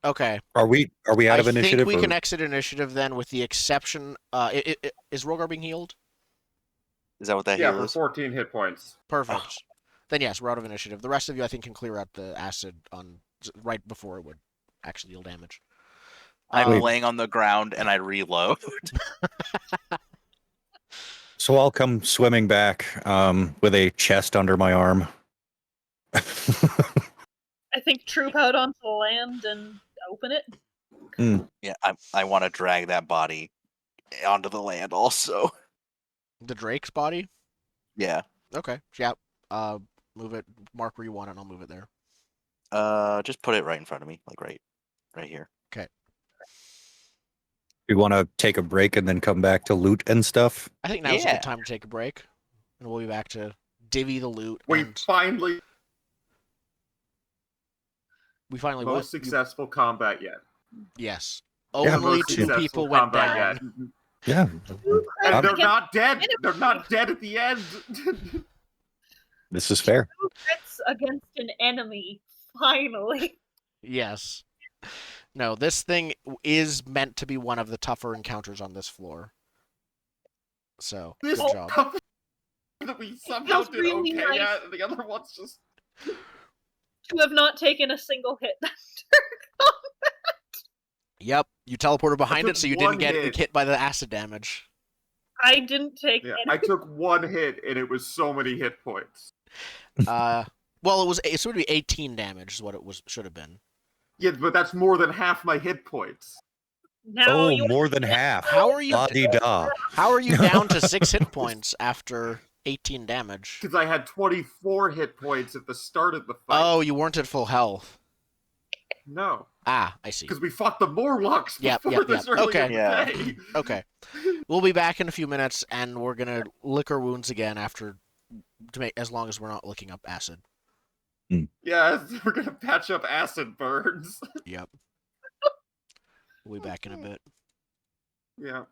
Okay. Are we out of I initiative? think we or- can exit initiative then, with the exception. Is Rogar being healed? Is that what that Yeah, heal for is? 14 hit points. Perfect. Then yes, we're out of initiative. The rest of you, I think, can clear out the acid on right before it would actually deal damage. I'm Wait. laying on the ground and I reload. So I'll come swimming back with a chest under my arm. I think troop out onto the land and open it. Yeah, I want to drag that body onto the land also. The Drake's body. Yeah. Okay. Yeah. Move it. Mark where you want it, and I'll move it there. Just put it right in front of me, like right here. Okay. We want to take a break and then come back to loot and stuff. I think now's a Yeah. good time to take a break, and we'll be back to divvy the loot. We and finally we finally most what? successful combat yet. Yes. Yeah, Only most two successful people went combat down. yet. Yeah. And Um, they're not dead. They're not dead at the end. This is fair. Crits against an enemy. Finally. Yes. No, this thing is meant to be one of the tougher encounters on this floor. So, This good job. that we somehow feels did really okay nice. at, and the other one's just To have not taken a single hit. Yep, you teleported behind took it, so you one didn't get hit. hit by the acid damage. I didn't take yeah. any. I took one hit and it was so many hit points. Well, it would be 18 damage is what it should have been. Yeah, but that's more than half my hit points. Now Oh, you more than half. How are you? La-di-da. How are you down to 6 hit points after 18 damage? Because I had 24 hit points at the start of the fight. Oh, you weren't at full health. No. Ah, I see. Because we fought the Morlocks Yep, before yep, this yep. earlier Okay. Yeah. today. Okay, we'll be back in a few minutes, and we're gonna lick our wounds again as long as we're not looking up acid. Yeah, we're gonna patch up acid burns. Yep. We'll be back in a bit. Yeah.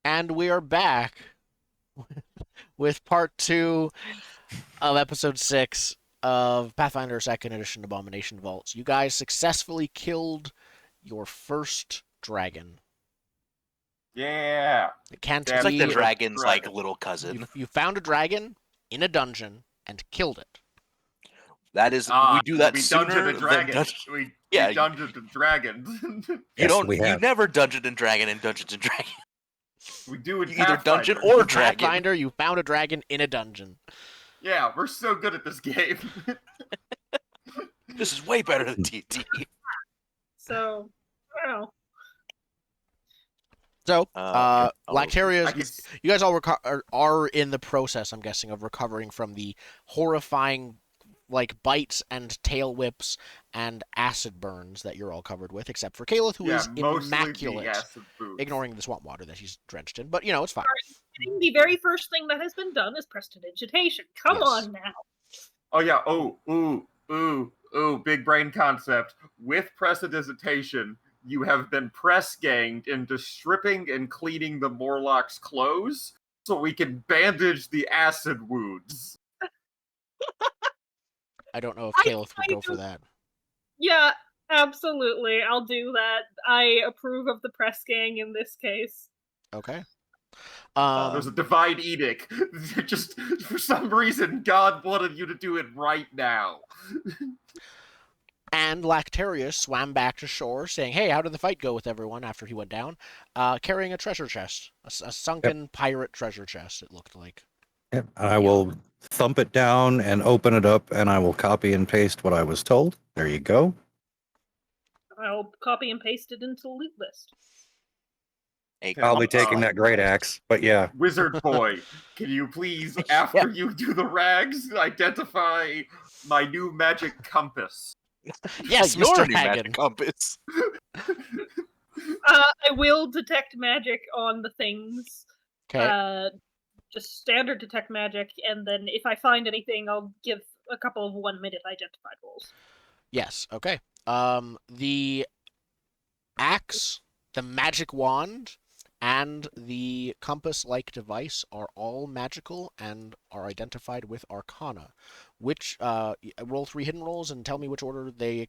And we are back with part 2 of episode 6 of Pathfinder 2nd Edition Abomination Vaults. You guys successfully killed your first dragon. Yeah. It can't It's like be... the dragon's Dragon. like little cousin. You found a dragon in a dungeon and killed it. That is, we do that we sooner dungeon and than dragon. dungeon. We Yeah, dungeoned and dragons. Yes, we You have. never Dungeon and Dragon in Dungeons and Dragons. We do it You either dungeon Pathfinder. or dragon. Pathfinder, you found a dragon in a dungeon. Yeah, we're so good at this game. This is way better than TT. So, I don't know. So, Okay. Lactarius, I guess- you guys all are in the process, I'm guessing, of recovering from the horrifying, like, bites and tail whips and acid burns that you're all covered with, except for Caleth, who is mostly immaculate, the acid boots. ignoring the swamp water that he's drenched in. But, you know, it's fine. The very first thing that has been done is prestidigitation. Come Yes. on now. Oh yeah. Big brain concept. With prestidigitation, you have been press ganged into stripping and cleaning the Morlock's clothes, so we can bandage the acid wounds. I don't know if I Caleth would go kind for of- that. Yeah, absolutely. I'll do that. I approve of the press gang in this case. Okay. There's a divine edict. Just for some reason, God wanted you to do it right now. And Lactarius swam back to shore, saying, "Hey, how did the fight go with everyone?" After he went down, carrying a treasure chest, a sunken pirate treasure chest. It looked like. Yep. I will thump it down and open it up, and I will copy and paste what I was told. There you go. I'll copy and paste it into the loot list. Hey, I'll be come taking on. that great axe, but yeah. Wizard boy, can you please, after you do the rags, identify my new magic compass? Yes, your Mr. new Hagen. magic compass. I will detect magic on the things. Okay. Just standard detect magic, and then if I find anything, I'll give a couple of 1-minute identified rolls. Yes. Okay. The axe, the magic wand, and the compass-like device are all magical and are identified with Arcana. Which roll 3 hidden rolls and tell me which order they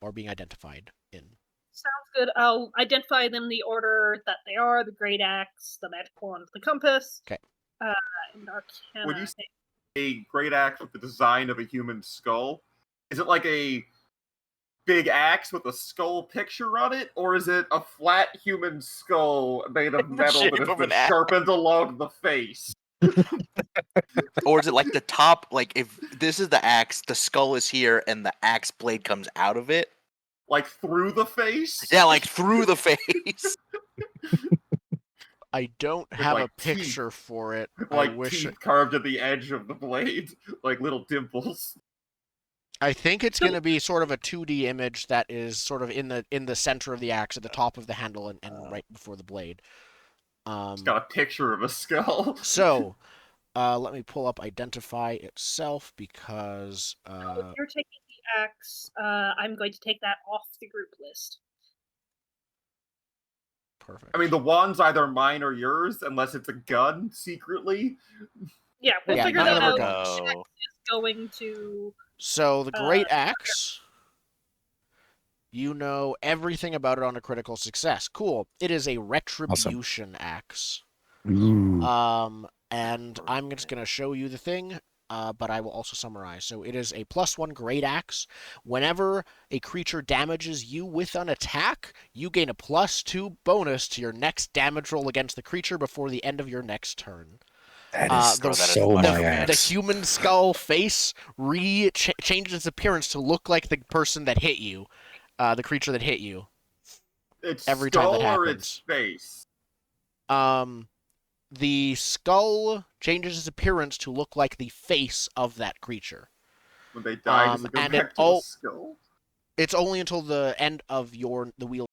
are being identified in. Sounds good. I'll identify them the order that they are: the great axe, the magic wand, the compass. Okay. And Arcana. When you say a great axe with the design of a human skull, is it like a big axe with a skull picture on it, or is it a flat human skull made of metal shape that has of been an axe. sharpened along the face? Or is it like the top, like if this is the axe, the skull is here, and the axe blade comes out of it? Like through the face? Yeah, like through the face. I don't have like, a picture for it. Like I wish. teeth carved at the edge of the blade, like little dimples. I think it's going to be sort of a 2D image that is sort of in the center of the axe, at the top of the handle, and right before the blade. It's got a picture of a skull. So, let me pull up Identify itself because If you're taking the axe, I'm going to take that off the group list. perfect. I mean, the wand's either mine or yours, unless it's a gun secretly. Yeah, we'll Yeah, figure none that of out. them are guns. No. It's going to. So the great axe, you know everything about it on a critical success. Cool. It is a retribution axe. Ooh. And I'm just going to show you the thing, but I will also summarize. So it is a +1 great axe. Whenever a creature damages you with an attack, you gain a +2 bonus to your next damage roll against the creature before the end of your next turn. That is the- so my The axe. human skull face changes its appearance to look like the person that hit you, the creature that hit you. It's Every time skull that or happens. its face. The skull changes its appearance to look like the face of that creature. When they die, does it go and back it to all- the skull? It's only until the end of the wheel